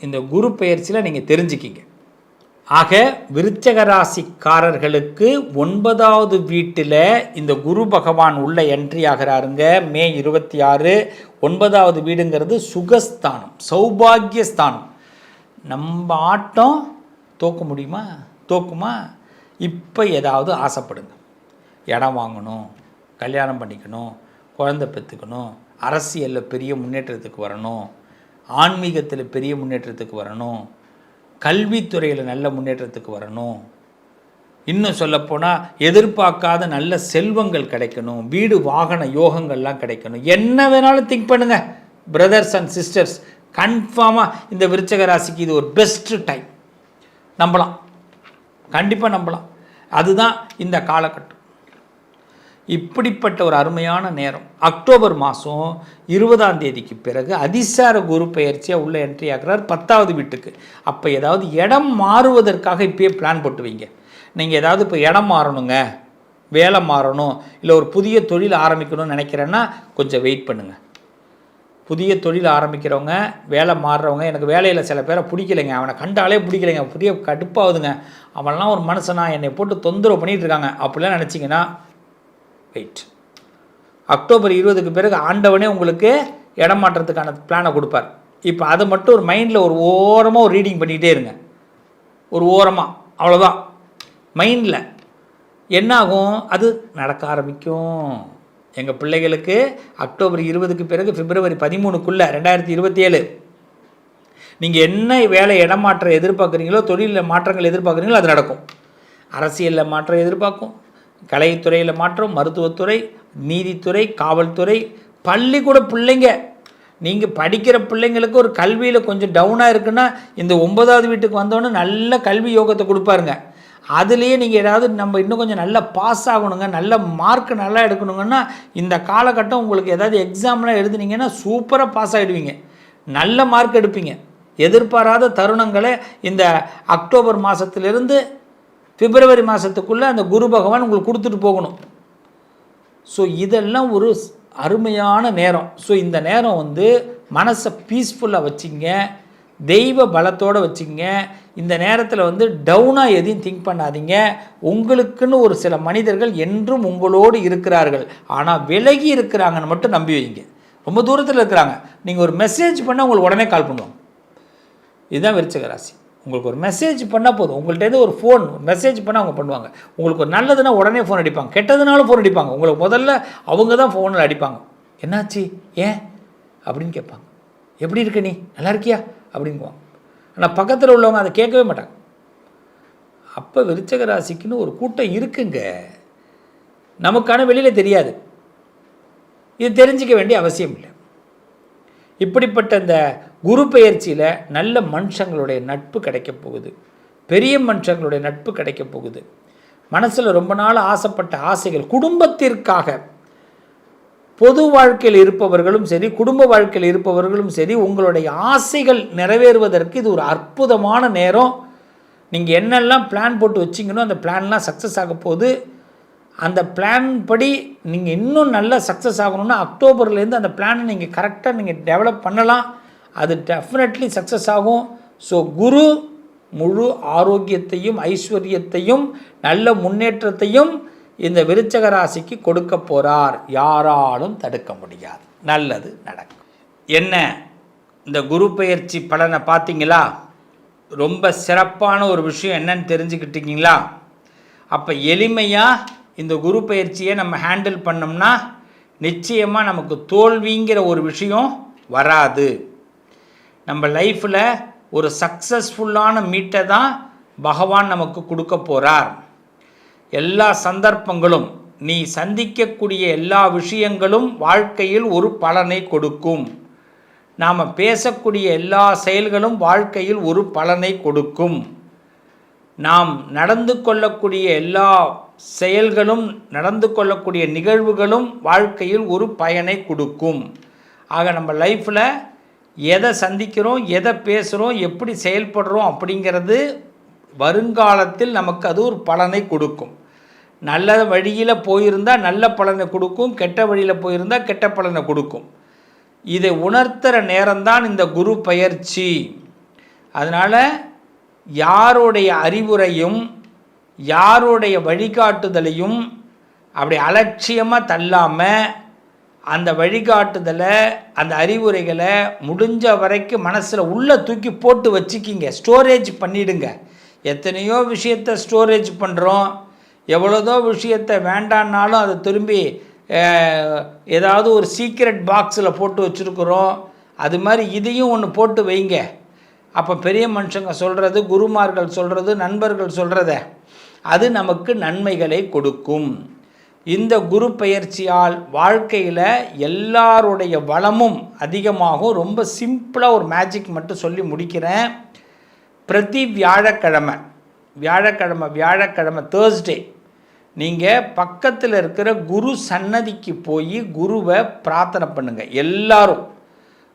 இந்த குரு பெயர்ச்சியில் நீங்கள் தெரிஞ்சுக்கிங்க. ஆக விருச்சிக ராசிக்காரர்களுக்கு 9வது வீட்டில் இந்த குரு பகவான் உள்ள என்ட்ரி ஆகிறாருங்க. மே 26. 9வது வீடுங்கிறது சுகஸ்தானம், சௌபாகியஸ்தானம். நம்ம ஆட்டம் தோக்குமா? இப்போ ஏதாவது ஆசைப்படுங்க. இடம் வாங்கணும், கல்யாணம் பண்ணிக்கணும், குழந்தை பெற்றுக்கணும், அரசியலில் பெரிய முன்னேற்றத்துக்கு வரணும், ஆன்மீகத்தில் பெரிய முன்னேற்றத்துக்கு வரணும், கல்வித்துறையில் நல்ல முன்னேற்றத்துக்கு வரணும், இன்னும் சொல்லப்போனால் எதிர்பார்க்காத நல்ல செல்வங்கள் கிடைக்கணும், வீடு வாகன யோகங்கள்லாம் கிடைக்கணும். என்ன வேணாலும் திங்க் பண்ணுங்கள் பிரதர்ஸ் அண்ட் சிஸ்டர்ஸ், கன்ஃபார்மாக இந்த விருச்சிக ராசிக்கு இது ஒரு பெஸ்ட்டு டைம். நம்பலாம், கண்டிப்பாக நம்பலாம். அதுதான் இந்த காலகட்டம். இப்படிப்பட்ட ஒரு அருமையான நேரம். அக்டோபர் மாதம் 20ஆம் தேதிக்கு பிறகு அதிசார குரு பெயர்ச்சியாக உள்ள என்ட்ரி ஆகிறார் 10வது வீட்டுக்கு. அப்போ ஏதாவது இடம் மாறுவதற்காக இப்போயே பிளான் போட்டு வைங்க. நீங்கள் ஏதாவது இப்போ இடம் மாறணுங்க, வேலை மாறணும், இல்லை ஒரு புதிய தொழில் ஆரம்பிக்கணும்னு நினைக்கிறேன்னா கொஞ்சம் வெயிட் பண்ணுங்கள். புதிய தொழில் ஆரம்பிக்கிறவங்க, வேலை மாறுறவங்க, எனக்கு வேலையில் சில பேரை பிடிக்கலைங்க, அவனை கண்டாலே பிடிக்கலைங்க, புதிய கடுப்பாகுதுங்க, அவன்லாம் ஒரு மனுஷனா என்னை போட்டு தொந்தரவு பண்ணிகிட்டு இருக்காங்க அப்படிலாம் நினச்சிங்கன்னா வெயிட். அக்டோபர் 20க்கு பிறகு ஆண்டவனே உங்களுக்கு இடம் மாற்றத்துக்கான பிளானை கொடுப்பார். இப்போ அதை மட்டும் ஒரு மைண்டில் ஒரு ஓரமாக ஒரு ரீடிங் பண்ணிக்கிட்டே இருங்க, ஒரு ஓரமாக, அவ்வளோதான். மைண்டில் என்ன ஆகும், அது நடக்க ஆரம்பிக்கும். எங்கள் பிள்ளைகளுக்கு அக்டோபர் 20க்கு பிறகு பிப்ரவரி 13க்குள்ளே 2027 நீங்கள் என்ன வேலை இடமாற்றம் எதிர்பார்க்குறீங்களோ, தொழிலில் மாற்றங்கள் எதிர்பார்க்குறீங்களோ அது நடக்கும். அரசியலில் மாற்றம் எதிர்பார்க்கும், கலைத்துறையில் மாற்றம், மருத்துவத்துறை, நீதித்துறை, காவல்துறை, பள்ளிக்கூட பிள்ளைங்க, நீங்கள் படிக்கிற பிள்ளைங்களுக்கு ஒரு கல்வியில் கொஞ்சம் டவுனாக இருக்குன்னா இந்த 9வது வீட்டுக்கு வந்தோன்னே நல்ல கல்வி யோகத்தை கொடுப்பாருங்க. அதுலேயே நீங்கள் ஏதாவது நம்ம இன்னும் கொஞ்சம் நல்லா பாஸ் ஆகணுங்க, நல்ல மார்க் நல்லா எடுக்கணுங்கன்னா இந்த காலகட்டம் உங்களுக்கு ஏதாவது எக்ஸாம்லாம் எழுதுனீங்கன்னா சூப்பராக பாஸ் ஆகிடுவீங்க, நல்ல மார்க் எடுப்பீங்க. எதிர்பாராத தருணங்களை இந்த அக்டோபர் மாதத்துலேருந்து பிப்ரவரி மாதத்துக்குள்ளே அந்த குரு பகவான் உங்களுக்கு கொடுத்துட்டு போகணும். ஸோ இதெல்லாம் ஒரு அருமையான நேரம். ஸோ இந்த நேரம் வந்து மனசை பீஸ்ஃபுல்லாக வச்சிங்க, தெய்வ பலத்தோடு வச்சிங்க. இந்த நேரத்தில் வந்து டவுனாக எதையும் திங்க் பண்ணாதீங்க. உங்களுக்குன்னு ஒரு சில மனிதர்கள் என்றும் உங்களோடு இருக்கிறார்கள், ஆனால் விலகி இருக்கிறாங்கன்னு மட்டும் நம்பி வைங்க. ரொம்ப தூரத்தில் இருக்கிறாங்க, நீங்கள் ஒரு மெசேஜ் பண்ணால் உங்களுக்கு உடனே கால் பண்ணுவாங்க. இதுதான் விருச்சிக ராசி. உங்களுக்கு ஒரு மெசேஜ் பண்ணால் போதும், உங்கள்கிட்ட ஒரு ஃபோன் மெசேஜ் பண்ணால் அவங்க பண்ணுவாங்க. உங்களுக்கு ஒரு நல்லதுன்னா உடனே ஃபோன் அடிப்பாங்க, கெட்டதுனாலும் ஃபோன் அடிப்பாங்க. உங்களுக்கு முதல்ல அவங்க தான் ஃபோனில் அடிப்பாங்க, என்னாச்சு ஏன் அப்படின்னு கேட்பாங்க, எப்படி இருக்க நீ நல்லா இருக்கியா அப்படிங்குவாங்க. ஆனால் பக்கத்தில் உள்ளவங்க அதை கேட்கவே மாட்டாங்க. அப்போ விருச்சிக ராசிக்குன்னு ஒரு கூட்டம் இருக்குங்க, நமக்கான வெளியில் தெரியாது, இது தெரிஞ்சிக்க வேண்டிய அவசியம் இல்லை. இப்படிப்பட்ட இந்த குரு பெயர்ச்சியில் நல்ல மனுஷங்களுடைய நட்பு கிடைக்க போகுது, பெரிய மனுஷங்களுடைய நட்பு கிடைக்க போகுது. மனசில் ரொம்ப நாள் ஆசைப்பட்ட ஆசைகள், குடும்பத்திற்காக பொது வாழ்க்கையில் இருப்பவர்களும் சரி, குடும்ப வாழ்க்கையில் இருப்பவர்களும் சரி, உங்களுடைய ஆசைகள் நிறைவேறுவதற்கு இது ஒரு அற்புதமான நேரம். நீங்கள் என்னெல்லாம் பிளான் போட்டு வச்சிங்கனோ அந்த பிளான்லாம் சக்ஸஸ் ஆக போகுது. அந்த பிளான் படி நீங்கள் இன்னும் நல்லா சக்ஸஸ் ஆகணும்னா அக்டோபர்லேருந்து அந்த பிளானை நீங்கள் கரெக்டாக நீங்கள் டெவலப் பண்ணலாம், அது டெஃபினெட்லி சக்ஸஸ் ஆகும். ஸோ குரு முழு ஆரோக்கியத்தையும் ஐஸ்வர்யத்தையும் நல்ல முன்னேற்றத்தையும் இந்த விருச்சிக ராசிக்கு கொடுக்க போகிறார், யாராலும் தடுக்க முடியாது. நல்லது நடக்கும். என்ன இந்த குரு பெயர்ச்சி பலனை பார்த்தீங்களா? ரொம்ப சிறப்பான ஒரு விஷயம் என்னன்னு தெரிஞ்சுக்கிட்டீங்களா? அப்போ எளிமையாக இந்த குரு பயிற்சியை நம்ம ஹேண்டில் பண்ணோம்னா நிச்சயமாக நமக்கு தோல்விங்கிற ஒரு விஷயம் வராது. நம்ம லைஃப்பில் ஒரு சக்ஸஸ்ஃபுல்லான மீட்டை தான் பகவான் நமக்கு கொடுக்க போகிறார். எல்லா சந்தர்ப்பங்களும், நீ சந்திக்கக்கூடிய எல்லா விஷயங்களும் வாழ்க்கையில் ஒரு பலனை கொடுக்கும். நாம் பேசக்கூடிய எல்லா செயல்களும் வாழ்க்கையில் ஒரு பலனை கொடுக்கும். நாம் நடந்து கொள்ளக்கூடிய எல்லா செயல்களும், நடந்து கொள்ளக்கூடிய நிகழ்வுகளும் வாழ்க்கையில் ஒரு பயனை கொடுக்கும். ஆக நம்ம லைஃப்பில் எதை சந்திக்கிறோம், எதை பேசுகிறோம், எப்படி செயல்படுறோம் அப்படிங்கிறது வருங்காலத்தில் நமக்கு அது ஒரு பலனை கொடுக்கும். நல்ல வழியில் போயிருந்தால் நல்ல பலனை கொடுக்கும், கெட்ட வழியில் போயிருந்தால் கெட்ட பலனை கொடுக்கும். இதை உணர்த்துகிற நேரம்தான் இந்த குரு பயிற்சி. அதனால் யாருடைய அறிவுரையும் யாருடைய வழிகாட்டுதலையும் அப்படி அலட்சியமாக தள்ளாமல் அந்த வழிகாட்டுதலை, அந்த அறிவுரைகளை முடிஞ்ச வரைக்கும் மனசில் உள்ளே தூக்கி போட்டு வச்சுக்கிங்க, ஸ்டோரேஜ் பண்ணிவிடுங்க. எத்தனையோ விஷயத்தை ஸ்டோரேஜ் பண்ணுறோம், எவ்வளோதோ விஷயத்தை வேண்டான்னாலும் அதை திரும்பி ஏதாவது ஒரு சீக்ரெட் பாக்ஸில் போட்டு வச்சுருக்குறோம். அது மாதிரி இதையும் ஒன்று போட்டு வைங்க. அப்போ பெரிய மனுஷங்க சொல்கிறது, குருமார்கள் சொல்கிறது, நண்பர்கள் சொல்கிறத அது நமக்கு நன்மைகளை கொடுக்கும். இந்த குரு பெயர்ச்சியால் வாழ்க்கையில் எல்லாருடைய வளமும் அதிகமாகும். ரொம்ப சிம்பிளாக ஒரு மேஜிக் மட்டும் சொல்லி முடிக்கிறேன். பிரதி வியாழக்கிழமை தேர்ஸ்டே நீங்கள் பக்கத்தில் இருக்கிற குரு சன்னதிக்கு போய் குருவை பிரார்த்தனை பண்ணுங்கள். எல்லாரும்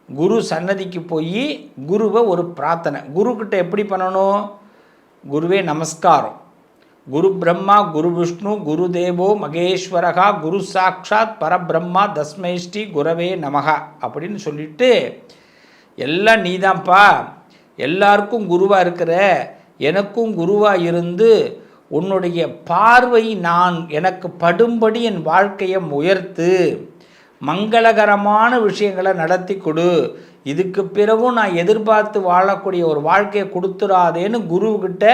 குரு சன்னதிக்கு போய் குருவை ஒரு பிரார்த்தனை. குருக்கிட்ட எப்படி பண்ணணும்? குருவே நமஸ்காரம், குரு பிரம்மா குரு விஷ்ணு குரு தேவோ மகேஸ்வரகா குரு சாட்சாத் பரபிரம்மா தஸ்மை ஸ்ரீ குரவே நமகா அப்படின்னு சொல்லிட்டு, எல்லாம் நீதான்ப்பா, எல்லாருக்கும் குருவாக இருக்கிற, எனக்கும் குருவாக இருந்து உன்னுடைய பார்வை நான் எனக்கு படும்படி என் வாழ்க்கையை உயர்த்து, மங்களகரமான விஷயங்களை நடத்தி கொடு, இதுக்கு பிறகும் நான் எதிர்பார்த்து வாழக்கூடிய ஒரு வாழ்க்கையை கொடுத்துடாதேன்னு குருவுக்கிட்ட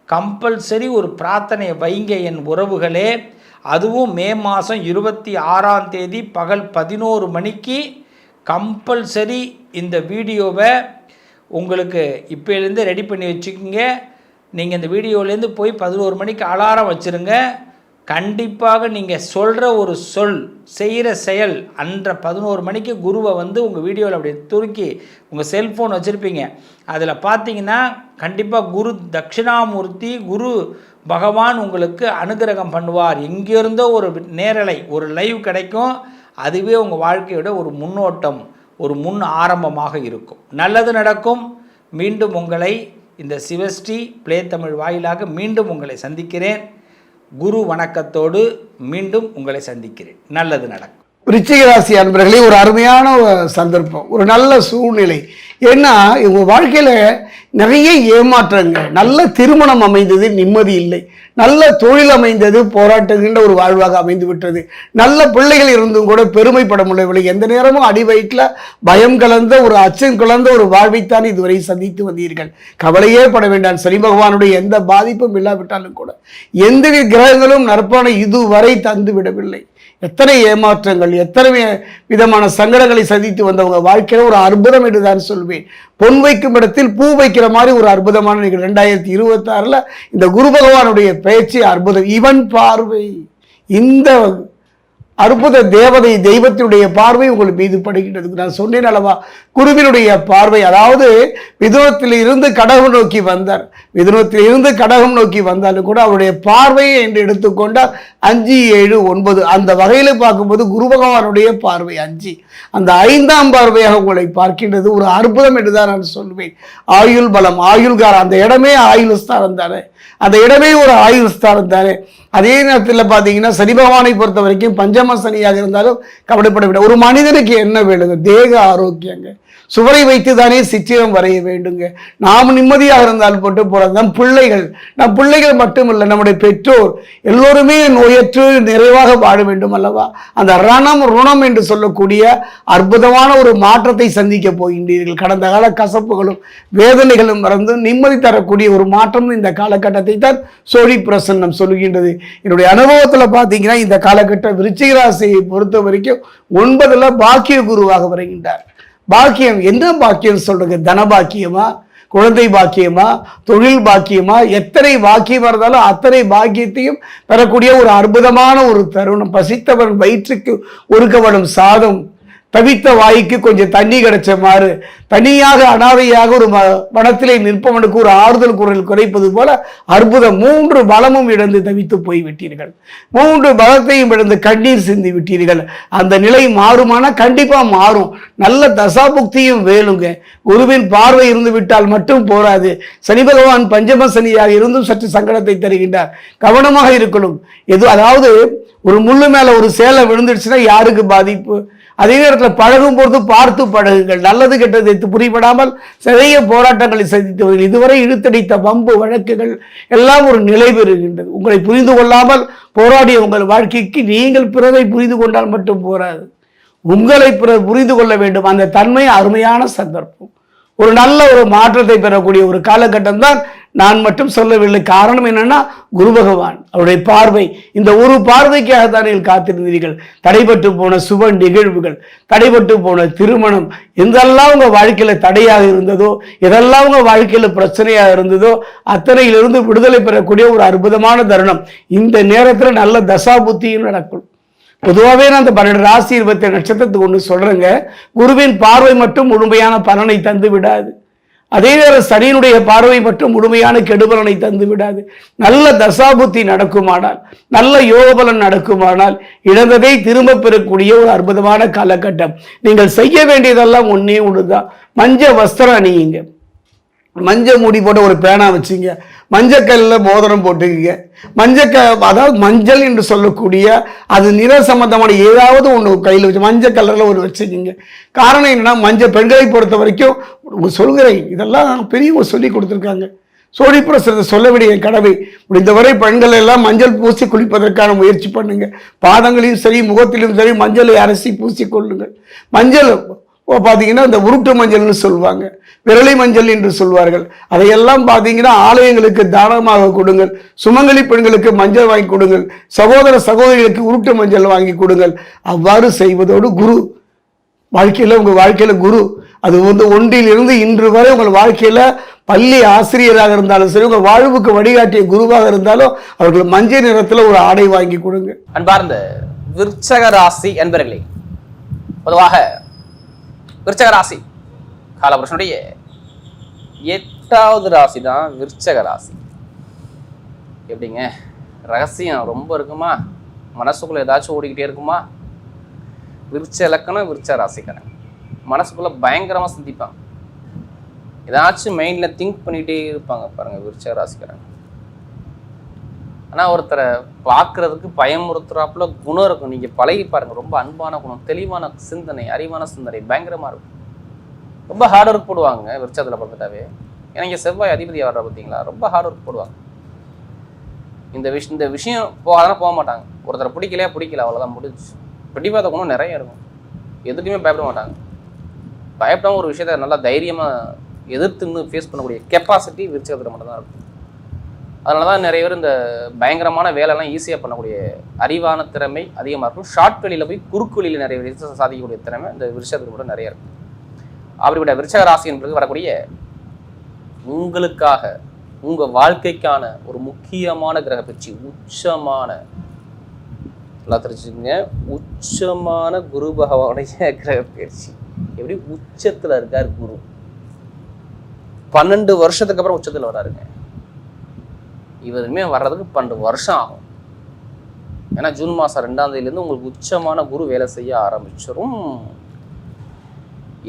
கம்பல்சரி ஒரு பிரார்த்தனையை வைங்க என் உறவுகளே. அதுவும் மே மாதம் 26ஆம் தேதி பகல் 11 மணிக்கு கம்பல்சரி இந்த வீடியோவை உங்களுக்கு இப்போலேருந்து ரெடி பண்ணி வச்சுக்கோங்க. நீங்கள் இந்த வீடியோலேருந்து போய் 11 மணிக்கு அலாரம் வச்சுருங்க. கண்டிப்பாக நீங்கள் சொல்கிற ஒரு சொல், செய்கிற செயல் அன்ற 11 மணிக்கு குருவை உங்கள் வீடியோவில் அப்படி துருக்கி உங்கள் செல்ஃபோன் வச்சுருப்பீங்க. அதில் பார்த்தீங்கன்னா கண்டிப்பாக குரு தட்சிணாமூர்த்தி குரு பகவான் உங்களுக்கு அனுகிரகம் பண்ணுவார். எங்கேருந்தோ ஒரு நேரலை, ஒரு லைவ் கிடைக்கும். அதுவே உங்கள் வாழ்க்கையோட ஒரு முன்னோட்டம், ஒரு முன் ஆரம்பமாக இருக்கும். நல்லது நடக்கும். மீண்டும் உங்களை இந்த சிவஸ்ரீ ப்ளே தமிழ் வாயிலாக மீண்டும் உங்களை சந்திக்கிறேன். குரு வணக்கத்தோடு மீண்டும் உங்களை சந்திக்கிறேன். நல்லது நடக்கும். விருச்சிக ராசி அன்பர்களே, ஒரு அருமையான சந்தர்ப்பம், ஒரு நல்ல சூழ்நிலை. ஏன்னா இவங்க வாழ்க்கையில் நிறைய ஏமாற்றங்கள். நல்ல திருமணம் அமைந்தது, நிம்மதி இல்லை. நல்ல தொழில் அமைந்தது, போராட்டுகின்ற ஒரு வாழ்வாக அமைந்து விட்டது. நல்ல பிள்ளைகள் இருந்தும் கூட பெருமைப்பட முடியவில்லை. எந்த நேரமும் அடி வயிற்றில் பயம் கலந்த ஒரு அச்சம் கலந்த ஒரு வாழ்வைத்தான் இதுவரை சந்தித்து வந்தீர்கள். கவலையே பட வேண்டாம். சனி பகவானுடைய எந்த பாதிப்பும் இல்லாவிட்டாலும் கூட எந்த கிரகங்களும் நற்பனை இதுவரை தந்து விடவில்லை. எத்தனை ஏமாற்றங்கள், எத்தனை விதமான சங்கடங்களை சந்தித்து வந்தவங்க வாழ்க்கையில் ஒரு அற்புதம் என்று தான் சொல்வேன். பொன் வைக்கும் இடத்தில் பூ வைக்கிற மாதிரி ஒரு அற்புதமான நிகழ்வு. 2026 இந்த குரு பகவானுடைய பேச்சு அற்புதம். இவன் பார்வை, இந்த அற்புத தேவதை தெய்வத்தினுடைய பார்வை உங்கள் மீது படுகின்றது. நான் சொன்னேன் அல்லவா, குருவினுடைய பார்வை. அதாவது மிதுனத்தில் இருந்து கடகம் நோக்கி வந்தார். மிதுனத்தில் இருந்து கடகம் நோக்கி வந்தாலும் கூட அவருடைய பார்வையை என்று எடுத்துக்கொண்டால் 5, 7, 9 அந்த வகையில் பார்க்கும்போது குரு பகவானுடைய பார்வை 5. அந்த 5ஆம் பார்வையாக உங்களை பார்க்கின்றது. ஒரு அற்புதம் என்றுதான் நான் சொல்வேன். ஆயுள் பலம், ஆயுள்காரம், அந்த இடமே ஆயுள் ஸ்தானம் தானே, அந்த இடமே ஒரு ஆயுள் ஸ்தானம் தானே. அதே நேரத்தில் பார்த்தீங்கன்னா சனி பகவானை பொறுத்த வரைக்கும் பஞ்சம சனியாக இருந்தாலும் கவலைப்பட வேண்டாம். ஒரு மனிதனுக்கு என்ன வேணுங்க? தேக ஆரோக்கியங்க. சுவரை வைத்து தானே சித்திரம் வரைய வேண்டுங்க. நாம் நிம்மதியாக இருந்தால் போட்டு போறது. நம் பிள்ளைகள் மட்டுமல்ல, நம்முடைய பெற்றோர் எல்லோருமே நோயற்று நிறைவாக வாழ வேண்டும் அல்லவா? அந்த ருணம் என்று சொல்லக்கூடிய அற்புதமான ஒரு மாற்றத்தை சந்திக்க போகின்றீர்கள். கடந்த கால கசப்புகளும் வேதனைகளும் மறந்து நிம்மதி தரக்கூடிய ஒரு மாற்றம் இந்த காலகட்டத்தை தான் சோழி பிரசன்னம் சொல்கின்றது. என்னுடைய அனுபவத்தில் பார்த்தீங்கன்னா இந்த காலகட்ட விருச்சிக ராசியை பொறுத்த வரைக்கும் 9ல் பாக்கிய குருவாக வருகின்றார். பாக்கியம் என்ன பாக்கியம் சொல்றீங்க? தன பாக்கியமா, குழந்தை பாக்கியமா, தொழில் பாக்கியமா, எத்தனை பாக்கியம் இருந்தாலும் அத்தனை பாக்கியத்தையும் பெறக்கூடிய ஒரு அற்புதமான ஒரு தருணம். பசித்தவன் வயிற்றுக்கு ஒரு கவளம் சாதம், தவித்த வாய்க்கு கொஞ்சம் தண்ணி கிடைச்ச மாதிரி, தனியாக அனாதையாக ஒரு வனத்திலே நிற்பவனுக்கு ஒரு ஆறுதல் குரல் குறைப்பது போல அற்புதம். 3 பலமும் இழந்து தவித்து போய்விட்டீர்கள். 3 பலத்தையும் இழந்து கண்ணீர் சிந்தி விட்டீர்கள். அந்த நிலை மாறுமானா கண்டிப்பா மாறும். நல்ல தசாபுக்தியும் வேலுங்க. குருவின் பார்வை இருந்து விட்டால் மட்டும் போராது. சனி பகவான் பஞ்சம சனியாக இருந்தும் சற்று சங்கடத்தை தருகின்றார். கவனமாக இருக்கணும். அதாவது ஒரு முள்ளு மேல ஒரு சேலை விழுந்துடுச்சுன்னா யாருக்கு பாதிப்பு? அதே நேரத்தில் பழகும் பொழுது பார்த்து பழகுங்கள். நல்லது கெட்டதை புரிபடாமல் நிறைய போராட்டங்களை சந்தித்தவர்கள், இதுவரை இழுத்தடித்த வம்பு வழக்குகள் எல்லாம் ஒரு நிலை பெறுகின்றது. உங்களை புரிந்து கொள்ளாமல் போராடிய உங்கள் வாழ்க்கைக்கு நீங்கள் பிறரை புரிந்து கொண்டால் மட்டும் போராது, உங்களை பிறர் புரிந்து கொள்ள வேண்டும். அந்த தன்மை அருமையான சந்தர்ப்பம். ஒரு நல்ல ஒரு மாற்றத்தை பெறக்கூடிய ஒரு காலகட்டம் தான் நான் மட்டும் சொல்லவில்லை. காரணம் என்னன்னா குரு பகவான் அவருடைய பார்வை, இந்த ஒரு பார்வைக்காக தான் நீங்கள் காத்திருந்தீர்கள். தடைபட்டு போன சுப நிகழ்வுகள், தடைபட்டு போன திருமணம், எதெல்லாம் உங்க வாழ்க்கையில தடையாக இருந்ததோ, எதெல்லாம் உங்க வாழ்க்கையில பிரச்சனையாக இருந்ததோ அத்தனையிலிருந்து விடுதலை பெறக்கூடிய ஒரு அற்புதமான தருணம். இந்த நேரத்தில் நல்ல தசா புத்தியும் நடக்கும். பொதுவாகவே நான் அந்த 12 ராசி 27 நட்சத்திரத்துக்கு ஒன்று சொல்றேங்க, குருவின் பார்வை மட்டும் முழுமையான பலனை தந்து விடாது. அதே நேரம் சனியினுடைய பார்வை மட்டும் முழுமையான கெடுபலனை தந்து விடாது. நல்ல தசாபுத்தி நடக்குமானால், நல்ல யோகபலன் நடக்குமானால் இழந்ததை திரும்ப பெறக்கூடிய ஒரு அற்புதமான காலகட்டம். நீங்கள் செய்ய வேண்டியதெல்லாம் ஒன்னே ஒண்ணுதான். மஞ்சள் வஸ்திரம் அணியுங்க, மஞ்சள் மூடி போட்ட ஒரு பேனா வச்சுங்க, மஞ்சக்கல்ல மோதிரம் போட்டுக்குங்க, அதாவது மஞ்சள் என்று சொல்லக்கூடிய அது நிற சம்பந்தமான ஏதாவது ஒன்று கையில் வச்சு மஞ்சள் கலரில் ஒரு வச்சுக்கிங்க. காரணம் என்னன்னா, மஞ்சள் பெண்களை பொறுத்த வரைக்கும் சொல்கிறேன், இதெல்லாம் பெரியவங்க சொல்லி கொடுத்துருக்காங்க. சோழிப்புரசத்தை சொல்ல வேண்டிய கடமை. முடிந்தவரை பெண்கள் எல்லாம் மஞ்சள் பூசி குளிப்பதற்கான முயற்சி பண்ணுங்க. பாதங்களையும் சரி முகத்திலும் சரி மஞ்சளை அரைசி பூசி கொள்ளுங்கள். மஞ்சள் பார்த்தீங்கன்னா இந்த உருட்டு மஞ்சள்னு சொல்லுவாங்க, விரலை மஞ்சள் என்று சொல்வார்கள். அதையெல்லாம் பார்த்தீங்கன்னா ஆலயங்களுக்கு தானமாக கொடுங்கள். சுமங்கலி பெண்களுக்கு மஞ்சள் வாங்கி கொடுங்கள். சகோதர சகோதரிகளுக்கு உருட்டு மஞ்சள் வாங்கி கொடுங்கள். அவ்வாறு செய்வதோடு குரு வாழ்க்கையில், உங்கள் வாழ்க்கையில் குரு அது ஒன்றிலிருந்து இன்று வரை உங்கள் வாழ்க்கையில் பள்ளி ஆசிரியராக இருந்தாலும் சரி, உங்கள் வாழ்வுக்கு வழிகாட்டிய குருவாக இருந்தாலும் அவர்கள் மஞ்சள் நிறத்தில் ஒரு ஆடை வாங்கி கொடுங்க. அன்பார்ந்த விருச்சக ராசி என்பர்களே, பொதுவாக விருச்சக ராசி காலபுருஷனுடைய 8வது ராசி தான் விருச்சக ராசி. எப்படிங்க, ரகசியம் ரொம்ப இருக்குமா? மனசுக்குள்ள ஏதாச்சும் ஓடிக்கிட்டே இருக்குமா? விருச்ச இலக்கணம் விருச்ச ராசிக்காரன் மனசுக்குள்ள பயங்கரமா சிந்திப்பான். ஏதாச்சும் மைண்ட்ல திங்க் பண்ணிட்டே இருப்பாங்க பாருங்க விருச்சக ராசிக்காரன். ஆனா ஒருத்தரை பார்க்கறதுக்கு பயமுறுத்துறாப்புல குணம் இருக்கும். நீங்க பழகி பாருங்க, ரொம்ப அன்பான குணம், தெளிவான சிந்தனை, அறிவான சிந்தனை பயங்கரமா இருக்கும். ரொம்ப ஹார்ட் ஒர்க் போடுவாங்க விருச்சத்துல பார்த்துட்டாவே. ஏன்னா இங்க செவ்வாய் அதிபதியாக வர்ற பார்த்தீங்களா, ரொம்ப ஹார்ட் ஒர்க் போடுவாங்க. இந்த விஷயம் போகாதான் போக மாட்டாங்க. ஒருத்தரை பிடிக்கல அவ்வளோதான், முடிஞ்சு. பிடிவாத குணம் நிறைய இருக்கும். எதுக்குமே பயப்பட மாட்டாங்க. பயப்படாம ஒரு விஷயத்த நல்லா தைரியமா எதிர்த்துன்னு ஃபேஸ் பண்ணக்கூடிய கெப்பாசிட்டி விருச்சகத்தில் மட்டும்தான் இருக்கும். அதனால தான் நிறைய பேர் இந்த பயங்கரமான வேலைலாம் ஈஸியாக பண்ணக்கூடிய அறிவான திறமை அதிகமாக இருக்கும். ஷார்ட் வெளியில் போய் குறுக்கு வெளியில் நிறைய விஷயத்தை சாதிக்கக்கூடிய திறமை இந்த விருச்சகத்துக்கு கூட நிறைய இருக்கும். அப்படிப்பட்ட விருச்சக ராசி என்பது வரக்கூடிய உங்களுக்காக, உங்கள் வாழ்க்கைக்கான ஒரு முக்கியமான கிரக பயிற்சி, உச்சமான, நல்லா தெரிஞ்சுக்கங்க, உச்சமான குரு பகவானுடைய கிரக பயிற்சி. எப்படி உச்சத்தில் இருக்கார் குரு, 12 வருஷத்துக்கு அப்புறம் உச்சத்தில் வராருங்க. இவருமே வர்றதுக்கு 12 வருஷம் ஆகும். ஏன்னா ஜூன் மாதம் 2ஆம் தேதியிலேருந்து உங்களுக்கு உச்சமான குரு வேலை செய்ய ஆரம்பிச்சிடும்.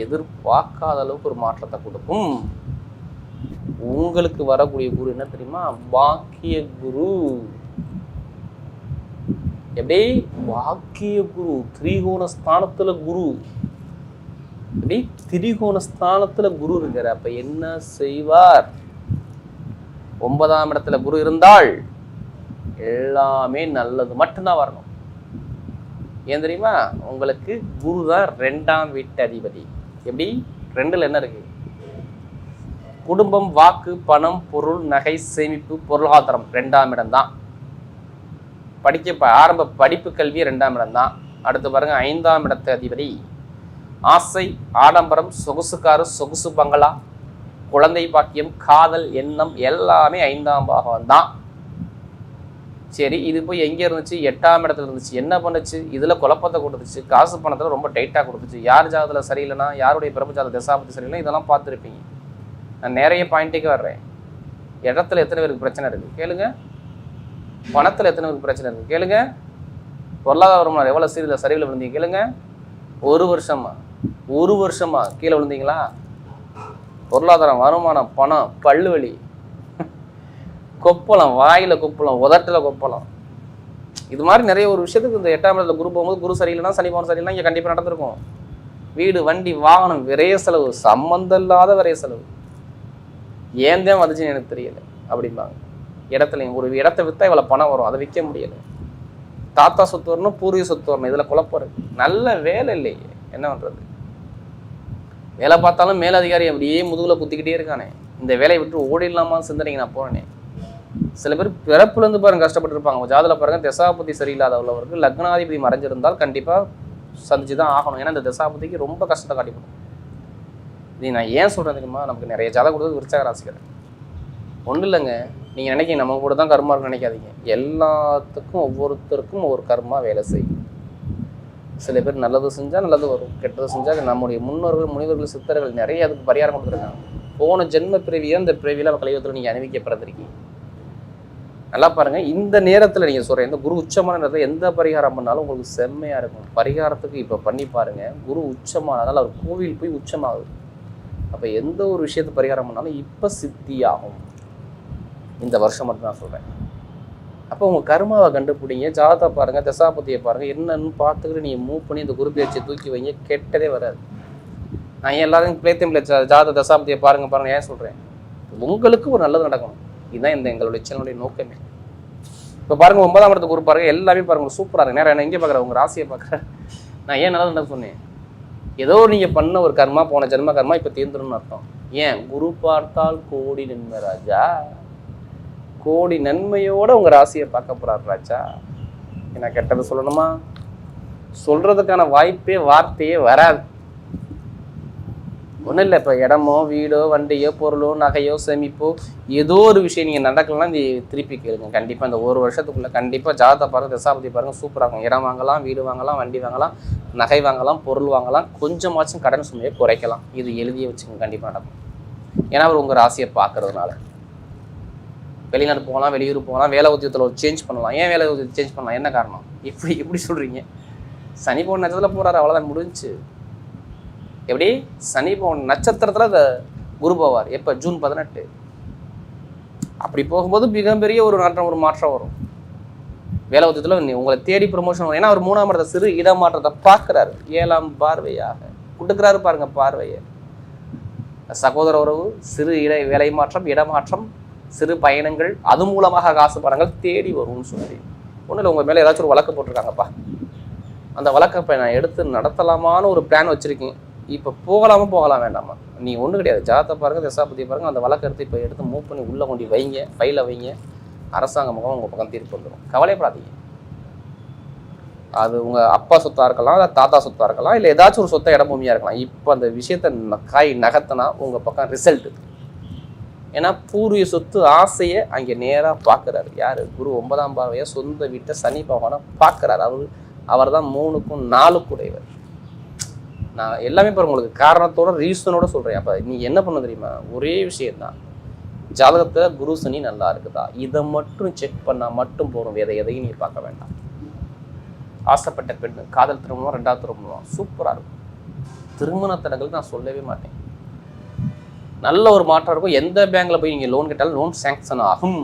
எதிர்பார்க்காத அளவுக்கு ஒரு மாற்றத்தை கொடுக்கும். உங்களுக்கு வரக்கூடிய குரு என்ன தெரியுமா? பாக்கிய குரு. எப்படி? பாக்கிய குரு, திரிகோண ஸ்தானத்துல குரு. எப்படி? திரிகோண ஸ்தானத்துல குரு இருக்காரு. அப்ப என்ன செய்வார்? 9ஆம் இடத்துல குரு இருந்தால் எல்லாமே நல்லது மட்டும்தான் வரணும். ஏன் தெரியுமா? உங்களுக்கு குரு தான் 2ஆம் வீட்டு அதிபதி. எப்படி? 2ல் என்ன இருக்கு? குடும்பம், வாக்கு, பணம், பொருள், நகை, சேமிப்பு, பொருளாதாரம் 2ஆம் இடம் தான். ஆரம்ப படிப்பு கல்வி 2ஆம் இடம் தான். அடுத்து பாருங்க 5ஆம் இடத்து அதிபதி ஆசை, ஆடம்பரம், சொகுசுக்காரு, சொகுசு பங்களா, குழந்தை பாக்கியம், காதல், எண்ணம் எல்லாமே 5ஆம் பாகம் தான். சரி, இது போய் எங்கே இருந்துச்சு? 8ஆம் இடத்துல இருந்துச்சு. என்ன பண்ணுச்சு? இதில் குழப்பத்தை கொடுத்துச்சு. காசு பணத்தில் ரொம்ப டைட்டாக கொடுத்துச்சு. யார் ஜாதத்தில் சரியில்லைன்னா, யாருடைய பிறப்பு ஜாத தசாபதி சரியில்லைன்னா இதெல்லாம் பார்த்துருப்பீங்க. நான் நிறைய பாயிண்ட்டுக்கு வர்றேன். இடத்துல எத்தனை பேருக்கு பிரச்சனை இருக்குது கேளுங்க. பணத்தில் எத்தனை பேருக்கு பிரச்சனை இருக்குது கேளுங்க. பொருளாதார வருமானம் எவ்வளோ சரிவில் விழுந்தீங்க கேளுங்க. ஒரு வருஷமா கீழே விழுந்தீங்களா? பொருளாதாரம், வருமானம், பணம், பல்லுவலி, கொப்பளம், வாயில கொப்பளம், உதட்டில் கொப்பளம், இது மாதிரி நிறைய ஒரு விஷயத்துக்கு இந்த 8ஆம் இடத்துல குரு போகும்போது, குரு சரியில்லைன்னா, சனி பவன் சரியில்லைன்னா இங்கே கண்டிப்பாக நடந்திருக்கும். வீடு, வண்டி, வாகனம், விரைய செலவு, சம்பந்தம் இல்லாத விரைய செலவு. ஏன் தான் வந்துச்சுன்னு எனக்கு தெரியல அப்படிம்பாங்க. இடத்துலையும் ஒரு இடத்த விற்றா இவ்வளோ பணம் வரும், அதை விற்க முடியலை. தாத்தா சொத்து வரணும், பூர்வீக சொத்து வரணும், இதில் குழப்பம் இருக்கு. நல்ல வேலை இல்லையே, என்ன பண்ணுறது? வேலை பார்த்தாலும் மேலதிகாரி அப்படியே முதுகில் குத்திக்கிட்டே இருக்கானே. இந்த வேலையை விட்டு ஓடிடலாமா சிந்தனைக்கு நான் போனேனே. சில பேர் பிறப்புலேருந்து பாருங்க கஷ்டப்பட்டு இருப்பாங்க. ஜாதகத்தில் பாருங்க தசாபதி சரியில்லாத உள்ளவருக்கு லக்னாதிபதி மறைஞ்சிருந்தால் கண்டிப்பாக சந்திச்சு தான் ஆகணும். ஏன்னா இந்த தசாபதிக்கு ரொம்ப கஷ்டத்தை காட்டிப்படும். இது நான் ஏன் சொல்கிறேன் தெரியுமா? நமக்கு நிறைய ஜாதகம் கொடுத்தது விருச்சக ராசிக்காரர். ஒன்றும் இல்லைங்க, நீங்கள் நினைக்கிங்க நம்ம கூட தான் கர்மா இருக்குன்னு நினைக்காதீங்க. எல்லாத்துக்கும் ஒவ்வொருத்தருக்கும் ஒரு கர்மா வேலை செய்யும். சில பேர் நல்லது செஞ்சால் நல்லது வரும், கெட்டது செஞ்சால் நம்முடைய முன்னோர்கள் முனிவர்கள் சித்தர்கள் நிறைய அதுக்கு பரிகாரம் கொடுத்துருக்காங்க. போன ஜென்ம பிறவியை அந்த பிறவியில் கலியுகத்தில் நீங்கள் அனுபவிக்கப்படுறதுருக்கீங்க. நல்லா பாருங்கள், இந்த நேரத்தில் நீங்கள் சொல்கிறேன் இந்த குரு உச்சமான நேரத்தில் எந்த பரிகாரம் பண்ணாலும் உங்களுக்கு செம்மையாக இருக்கும். பரிகாரத்துக்கு இப்போ பண்ணி பாருங்கள். குரு உச்சமானதால் அவர் கோவில் போய் உச்சமாகுது. அப்போ எந்த ஒரு விஷயத்தை பரிகாரம் பண்ணாலும் இப்போ சித்தியாகும். இந்த வருஷம் மட்டும் நான் சொல்கிறேன். அப்போ உங்கள் கர்மாவை கண்டுபிடிங்க, ஜாதகத்தை பாருங்கள், தசாபதியை பாருங்கள், என்னன்னு பார்த்துக்கிட்டு நீங்கள் மூவ் பண்ணி இந்த குரு பேச்சை தூக்கி வைங்க, கெட்டதே வராது. நான் ஏன் எல்லாரும் பிளேத்தியம்ல ஜாதக தசாபதியை பாருங்கள் ஏன் சொல்கிறேன்? உங்களுக்கு ஒரு நல்லது நடக்கணும். இதுதான் இந்த எங்களுடைய சேனலுடைய நோக்கமே. இப்போ பாருங்கள் 9ஆம் இடத்துக்கு குரு பாருங்கள், எல்லாமே பாருங்கள் சூப்பராக இருக்கு. நேரம் எங்கே பார்க்குறேன்? உங்கள் ராசியை பார்க்குறேன். நான் ஏன் நல்லது நடக்க சொன்னேன்? ஏதோ நீங்கள் பண்ண ஒரு கர்மா, போன ஜென்ம கர்மா இப்போ தீர்ந்துருன்னு அர்த்தம். ஏன்? குரு பார்த்தால் கோடி நன்மை ராஜா. கோடி நன்மையோட உங்கள் ராசியை பார்க்க போகிறார் ராஜா. என்ன கெட்டது சொல்லணுமா? சொல்கிறதுக்கான வார்த்தையே வராது. ஒன்றும் இல்லை, இப்போ இடமோ வீடோ வண்டியோ பொருளோ நகையோ சேமிப்போ ஏதோ ஒரு விஷயம் நீங்கள் நடக்கலாம், இந்த திருப்பி கேளுங்க. கண்டிப்பாக இந்த ஒரு வருஷத்துக்குள்ளே கண்டிப்பாக ஜாதகத்தை பாருங்கள், தசாபதி பாருங்கள், சூப்பராக இருக்கும். இடம் வாங்கலாம், வீடு வாங்கலாம், வண்டி வாங்கலாம், நகை வாங்கலாம், பொருள் வாங்கலாம், கொஞ்சமாச்சும் கடன் சுமையை குறைக்கலாம். இது எழுதியே வச்சுங்க, கண்டிப்பாக நடக்கும். ஏன்னா அவர் உங்கள் ராசியை பார்க்கறதுனால. வெளிநாடு போகலாம், வெளியூர் போகலாம், வேலை உத்தியோகத்தில் ஒரு சேஞ்ச் பண்ணலாம். ஏன் வேலை உத்தியோகத்தை சேஞ்ச் பண்ணலாம்? என்ன காரணம்? இப்படி சொல்கிறீங்க? சனி போன நட்சத்திரத்தில் போகிறாரு, அவ்வளோதான், முடிஞ்சு. எப்படி? சனி போன நட்சத்திரத்தில் அந்த குரு போவார். எப்போ? ஜூன் 18. அப்படி போகும்போது மிகப்பெரிய ஒரு மாற்றம் வரும். வேலை உத்தியத்தில் உங்களை தேடி ப்ரொமோஷன் வரும். ஏன்னா அவர் 3ஆம் இடத்தை சிறு இடமாற்றத்தை பார்க்குறாரு. 7ஆம் பார்வையாக கொடுக்குறாரு பாருங்க பார்வையை. சகோதர உறவு, சிறு வேலை மாற்றம், இடமாற்றம், சிறு பயணங்கள், அது மூலமாக காசு பணங்கள் தேடி வரும்னு சொல்லி. ஒன்றும் இல்லை, உங்கள் மேலே ஏதாச்சும் ஒரு வழக்கு போட்டிருக்காங்கப்பா, அந்த வழக்கை இப்போ நான் எடுத்து நடத்தலாமான்னு ஒரு பிளான் வச்சுருக்கேன். இப்போ போகலாம் வேண்டாமா? நீ ஒன்றும் கிடையாது, ஜாதகத்தை பாருங்கள், தசாபதியை பாருங்கள், அந்த வழக்கை எடுத்து மூவ் பண்ணி உள்ளே கொண்டு வைங்க, ஃபைலை வைங்க. அரசாங்க முகம் உங்கள் பக்கம் தீர்ப்பு வந்துடும். கவலைப்படாதீங்க. அது உங்கள் அப்பா சொத்தாக இருக்கலாம், இல்லை தாத்தா சொத்தாக இருக்கலாம், இல்லை ஏதாச்சும் ஒரு சொத்தை இடம் பூமியாக இருக்கலாம். இப்போ அந்த விஷயத்தை நகர்த்தினா உங்கள் பக்கம் ரிசல்ட்டு. ஏன்னா பூர்வீக சொத்து ஆசையை அங்கே நேராக பார்க்குறாரு. யார்? குரு 9ஆம் பார்வையை சொந்த வீட்டை சனி பகவானை பார்க்குறாரு. அவர் தான் 3க்கும் 4க்கும் உடையவர். நான் எல்லாமே பாருங்க உங்களுக்கு காரணத்தோட ரீசனோட சொல்கிறேன். அப்போ நீங்கள் என்ன பண்ண தெரியுமா? ஒரே விஷயந்தான், ஜாதகத்தில் குரு சனி நல்லா இருக்குதா, இதை மட்டும் செக் பண்ணால் மட்டும் போகும். எதையும் நீங்கள் பார்க்க வேண்டாம். ஆசைப்பட்ட பெண்ணு, காதல் திருமணம், 2வது திருமணம் சூப்பராக இருக்கும். திருமண தடங்கள் நான் சொல்லவே மாட்டேன். நல்ல ஒரு மாற்றம் இருக்கும். எந்த பேங்க்கில் போய் நீங்கள் லோன் கேட்டாலும் லோன் சேங்ஷன் ஆகும்.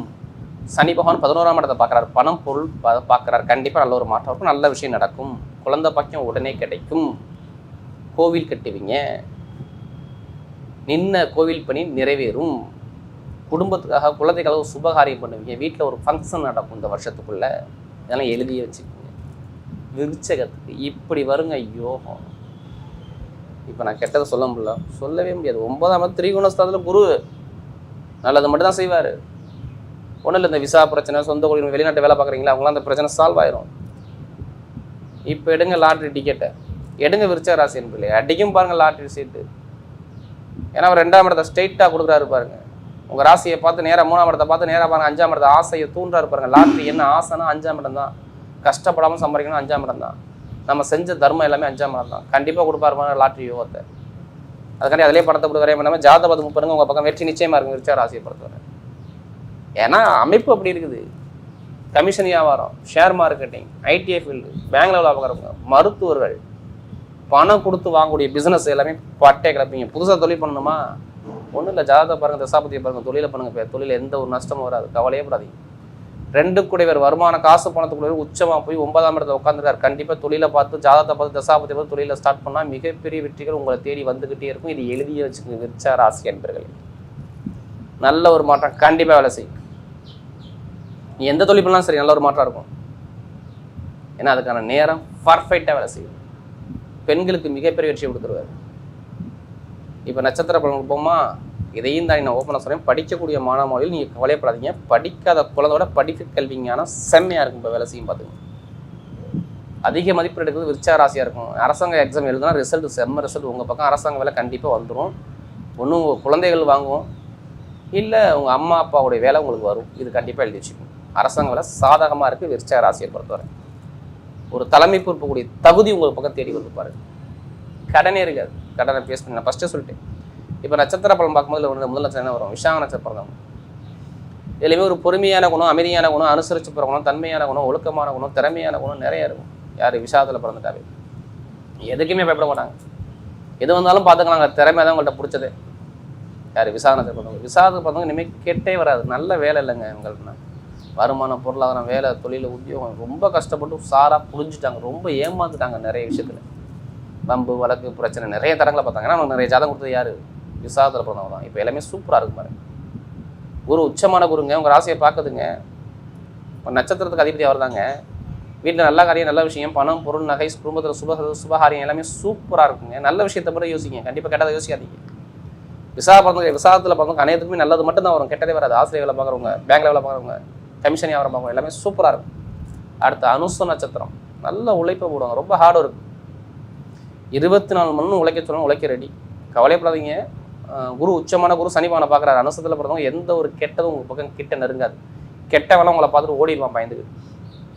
சனி பகவான் 11ஆம் இடத்தை பார்க்குறாரு, பணம் பொருள் பார்க்குறாரு. கண்டிப்பாக நல்ல ஒரு மாற்றம் இருக்கும், நல்ல விஷயம் நடக்கும். குழந்தை பாக்கியம் உடனே கிடைக்கும். கோவில் கட்டுவீங்க, நின்ன கோவில் பணி நிறைவேறும். குடும்பத்துக்காக குழந்தைக்காக சுபகாரியம் பண்ணுவீங்க. வீட்டில் ஒரு ஃபங்க்ஷன் நடக்கும் இந்த வருஷத்துக்குள்ளே. இதெல்லாம் எழுதியே வச்சுக்கோங்க. விருச்சகத்துக்கு இப்படி வருங்க யோகம். இப்போ நான் கெட்டதை சொல்லவே முடியாது. 9ஆம் இடம் திரிகோணஸ்தானத்தில் குரு நல்லது மட்டும் தான் செய்வார். ஒன்றும் இல்லை, இந்த விசா பிரச்சனை, சொந்த கோயில் வெளிநாட்டு வேலை பார்க்குறீங்களா, அவங்களாம் அந்த பிரச்சனை சால்வ் ஆயிரும். இப்போ எடுங்க லாட்ரி டிக்கெட்டை, எடுங்க விருச்சக ராசி என்பதில்லை, அடிக்கும் பாருங்கள் லாட்ரி சீட்டு. ஏன்னா அவர் 2ஆம் இடத்தை ஸ்ட்ரெயிட்டாக கொடுக்குறாரு பாருங்க. உங்கள் ராசியை பார்த்து நேராக 3ஆம் இடத்தை பார்த்து நேராக பாருங்கள், 5ஆம் இடத்தை ஆசையை தூண்டுறாரு பாருங்க. லாட்ரி என்ன ஆசைனா 5ஆம் இடம் தான். கஷ்டப்படாமல் சம்பாதிக்கணும் 5ஆம் இடம் தான். நம்ம செஞ்ச தர்மம் எல்லாமே 5ஆம் இடம் தான். கண்டிப்பாக கொடுப்பாரு பாருங்க லாட்ரி யோகத்தை. அதுக்காண்டி அதிலே படத்தை கொடுக்குறேன் பண்ணாமல் ஜாதகத்தை பாருங்க, உங்கள் பக்கம் வெற்றி நிச்சயமாக இருக்குங்க விருச்சக ராசியை பொறுத்தவரை. ஏன்னா அமைப்பு அப்படி இருக்குது. கமிஷன் வியாபாரம், ஷேர் மார்க்கெட்டிங், ஐடிஐ ஃபீல்டு, பேங்க்ல பார்க்குறவங்க, மருத்துவர்கள், பணம் கொடுத்து வாங்கக்கூடிய பிஸ்னஸ் எல்லாமே பட்டே கிளப்பிங்க. புதுசாக தொழில் பண்ணணுமா? ஒன்றும் இல்லை, ஜாதகத்தை பாருங்கள், தசாபதியை பாருங்கள், தொழிலை பண்ணுங்கள். தொழில் எந்த ஒரு நஷ்டமும் வராது, கவலையே படாதீங்க. 2 கூடியவர் வருமான காசு பணத்துக்குள்ளே உச்சமாக போய் 9ஆம் இடத்துல உட்காந்துருக்காரு. கண்டிப்பாக தொழிலை பார்த்து, ஜாதகத்தை பார்த்து, தசாபதியை பார்த்து தொழிலை ஸ்டார்ட் பண்ணால் மிகப்பெரிய வெற்றிகள் உங்களை தேடி வந்துக்கிட்டே இருக்கும். இது எழுதிய வச்சுக்கோங்க விருச்சக ராசி என்பர்களே. நல்ல ஒரு மாற்றம் கண்டிப்பாக வேலை செய்யும். நீ எந்த தொழில் பண்ணாலும் சரி, நல்ல ஒரு மாற்றம் இருக்கும். ஏன்னா அதுக்கான நேரம் பர்ஃபெக்டாக வேலை செய்யும். பெண்களுக்கு மிகப்பெரிய வெற்றியை கொடுத்துருவார். இப்போ நட்சத்திர பலன் கொடுப்போமா? இதையும் தான் நான் ஓப்பனாக சொல்கிறேன், படிக்கக்கூடிய மாணவ மாணவிகள் நீங்கள் கவலைப்படாதீங்க. படிக்காத குழந்தையோட படிப்பு கல்விங்கான செம்மையாக இருக்கும். இப்போ வேலை செய்யும் பார்த்துங்க. அதிக மதிப்பெண் எடுக்கிறது விருச்சிக ராசியாக இருக்கும். அரசாங்க எக்ஸாம் எழுதுனா ரிசல்ட் செம்ம ரிசல்ட். உங்கள் பக்கம் அரசாங்க வேலை கண்டிப்பாக வந்துடும். ஒன்று உங்கள் குழந்தைகள் வாங்குவோம், இல்லை உங்கள் அம்மா அப்பாவுடைய வேலை உங்களுக்கு வரும். இது கண்டிப்பாக எழுதி வச்சுக்கணும். அரசாங்க வேலை சாதகமாக இருக்குது விருச்சிக ராசியை பொறுத்தவரை. ஒரு தலைமை பொறுப்புக்கூடிய தகுதி உங்களுக்கு பக்கம் தேடி வந்து பாருங்க. கடனே இருக்காது. கடனை பேஸ் பண்ணி நான் ஃபஸ்ட்டே சொல்லிட்டேன். இப்போ நட்சத்திர பலன் பார்க்கும்போது முதல் நட்சத்திரம் என்ன வரும்? விசாக நட்சத்திரம் தான். இதுலேயுமே ஒரு பொறுமையான குணம், அமைதியான குணம், அனுசரித்து போகிற குணம், தன்மையான குணம், ஒழுக்கமான குணம், திறமையான குணம் நிறைய இருக்கும். யார் விசாகத்தில் பிறந்துட்டாவே எதுக்குமே பயப்பட மாட்டாங்க. எது வந்தாலும் பார்த்துக்கலாங்க. திறமை தான் உங்கள்கிட்ட பிடிச்சது. யார் விசாக நட்சத்திரம் பிறந்தவங்க. விசாகத்துக்கு பிறந்தவங்க இனிமேல் கெட்டே வராது. நல்ல வேலை இல்லைங்க உங்களுக்குன்னா. வருமானம், பொருளாதாரம், வேலை, தொழில், உத்தியோகம் ரொம்ப கஷ்டப்பட்டு சாராக புரிஞ்சுட்டாங்க. ரொம்ப ஏமாந்துட்டாங்க நிறைய விஷயத்தில். வம்பு, வழக்கு, பிரச்சனை நிறைய தரங்களை பார்த்தாங்க. ஏன்னா அவங்க நிறைய ஜாதகம் கொடுத்தது யார்? விசாகத்தில் பிறந்தவங்க தான். இப்போ எல்லாமே சூப்பராக இருக்கும் பாருங்க. குரு உச்சமான குருங்க. உங்கள் ராசியை பார்க்குதுங்க. நட்சத்திரத்துக்கு அதிபதி அவர் தாங்க. வீட்டில் நல்ல காரியம், நல்ல விஷயம், பணம், பொருள், நகை, குடும்பத்தில் சுபகாரியம் எல்லாமே சூப்பராக இருக்குங்க. நல்ல விஷயத்தை மட்டும் யோசிங்க. கண்டிப்பாக கெட்டதை யோசிக்காதீங்க. விசாகத்தில் பிறந்தவங்க அனைத்துக்குமே நல்லது மட்டும்தான் வரும். கெட்டதே வராது. ஆசிரியர் வேலை பார்க்குறவங்க, பேங்க்ல வேலை பார்க்குறவங்க, கமிஷன் வியாபாரம் பார்க்குறவங்க எல்லாமே சூப்பராக இருக்கும். அடுத்து அனுச நட்சத்திரம். நல்ல உழைப்பை போடுவாங்க. ரொம்ப ஹார்ட் ஒர்க். 24 மணி உழைக்க சொல்லணும், உழைக்க ரெடி. கவலைப்படாதீங்க. குரு உச்சமான குரு சனிபானை பார்க்குறாரு. அனுசத்தில் பிறந்தவங்க எந்த ஒரு கெட்டதும் உங்கள் பக்கம் கிட்ட நெருங்காது. கெட்ட வேலை உங்களை பார்த்துட்டு ஓடிடுவான் பயந்துக்கு.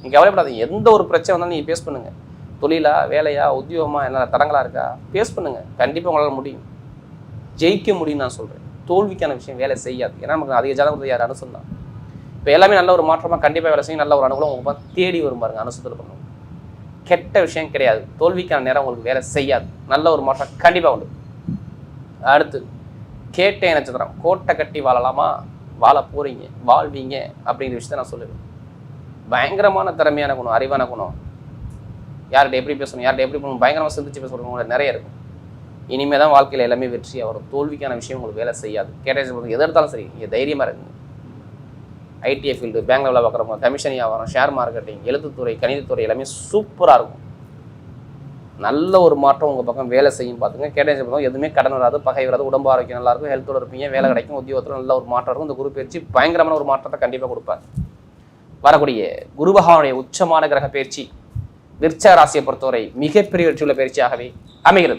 நீங்கள் கவலைப்படாதீங்க. எந்த ஒரு பிரச்சனை வந்தாலும் நீங்கள் பேஸ் பண்ணுங்கள். தொழிலா, வேலையா, உத்தியோகமா, என்ன தடங்களாக இருக்கா, பேஸ் பண்ணுங்கள். கண்டிப்பாக உங்களால் முடியும். ஜெயிக்க முடியும்னு நான் சொல்கிறேன். தோல்விக்கான விஷயம் வேலை செய்யாது. ஏன்னா நமக்கு அதிக ஜாதகம் யார் அனுசம் தான். இப்போ எல்லாமே நல்ல ஒரு மாற்றமாக கண்டிப்பாக வேலை செய்யும். நல்ல ஒரு அனுகூலம் உங்கள் தேடி வரும் பாருங்க. அனுசத்தில் பண்ணுவோம். கெட்ட விஷயம் கிடையாது. தோல்விக்கான நேரம் உங்களுக்கு வேலை செய்யாது. நல்ல ஒரு மாற்றம் கண்டிப்பாக உண்டு. அடுத்து கேட்டை நட்சத்திரம். கோட்டை கட்டி வாழலாமா? வாழ போகிறீங்க, வாழ்வீங்க அப்படிங்கிற விஷயத்த நான் சொல்லுவேன். பயங்கரமான திறமையான குணம், அறிவான குணம். யார்கிட்ட எப்படி பேசணும், யார்கிட்ட எப்படி போகணும், பயங்கரமாக சிந்திச்சு பேசணும் உங்களுக்கு நிறைய இருக்கும். இனிமேல் தான் வாழ்க்கையில் எல்லாமே வெற்றியாக வரும். தோல்விக்கான விஷயம் உங்களுக்கு வேலை செய்யாது. கேட்டை எது எடுத்தாலும் சரி, நீங்கள் தைரியமாக இருக்குங்க. ஐடிஐ ஃபீல்டு, பேங்க்ல வேலை பார்க்குறவங்க, கமிஷன் வியாபாரம், ஷேர் மார்க்கெட்டிங், எழுத்துத்துறை, கணிதத்துறை எல்லாமே சூப்பராக இருக்கும். நல்ல ஒரு மாற்றம் உங்கள் பக்கம் வேலை செய்யும் பார்த்துங்க. கேட்டேஜ் பக்கம் எதுவுமே கடன் வராது, பகை வராது, உடம்பு ஆரோக்கியம் நல்லாயிருக்கும், ஹெல்த்தோட இருப்பீங்க, வேலை கிடைக்கும், உத்தியோகத்தில் நல்ல ஒரு மாற்றம் இருக்கும். இந்த குரு பயிற்சி பயங்கரமான ஒரு மாற்றத்தை கண்டிப்பாக கொடுப்பார். வரக்கூடிய குரு பகவானுடைய உச்சமான கிரக பயிற்சி விருச்சிக ராசியை பொறுத்தவரை மிகப்பெரிய வெற்றியுள்ள பயிற்சியாகவே அமைகிறது.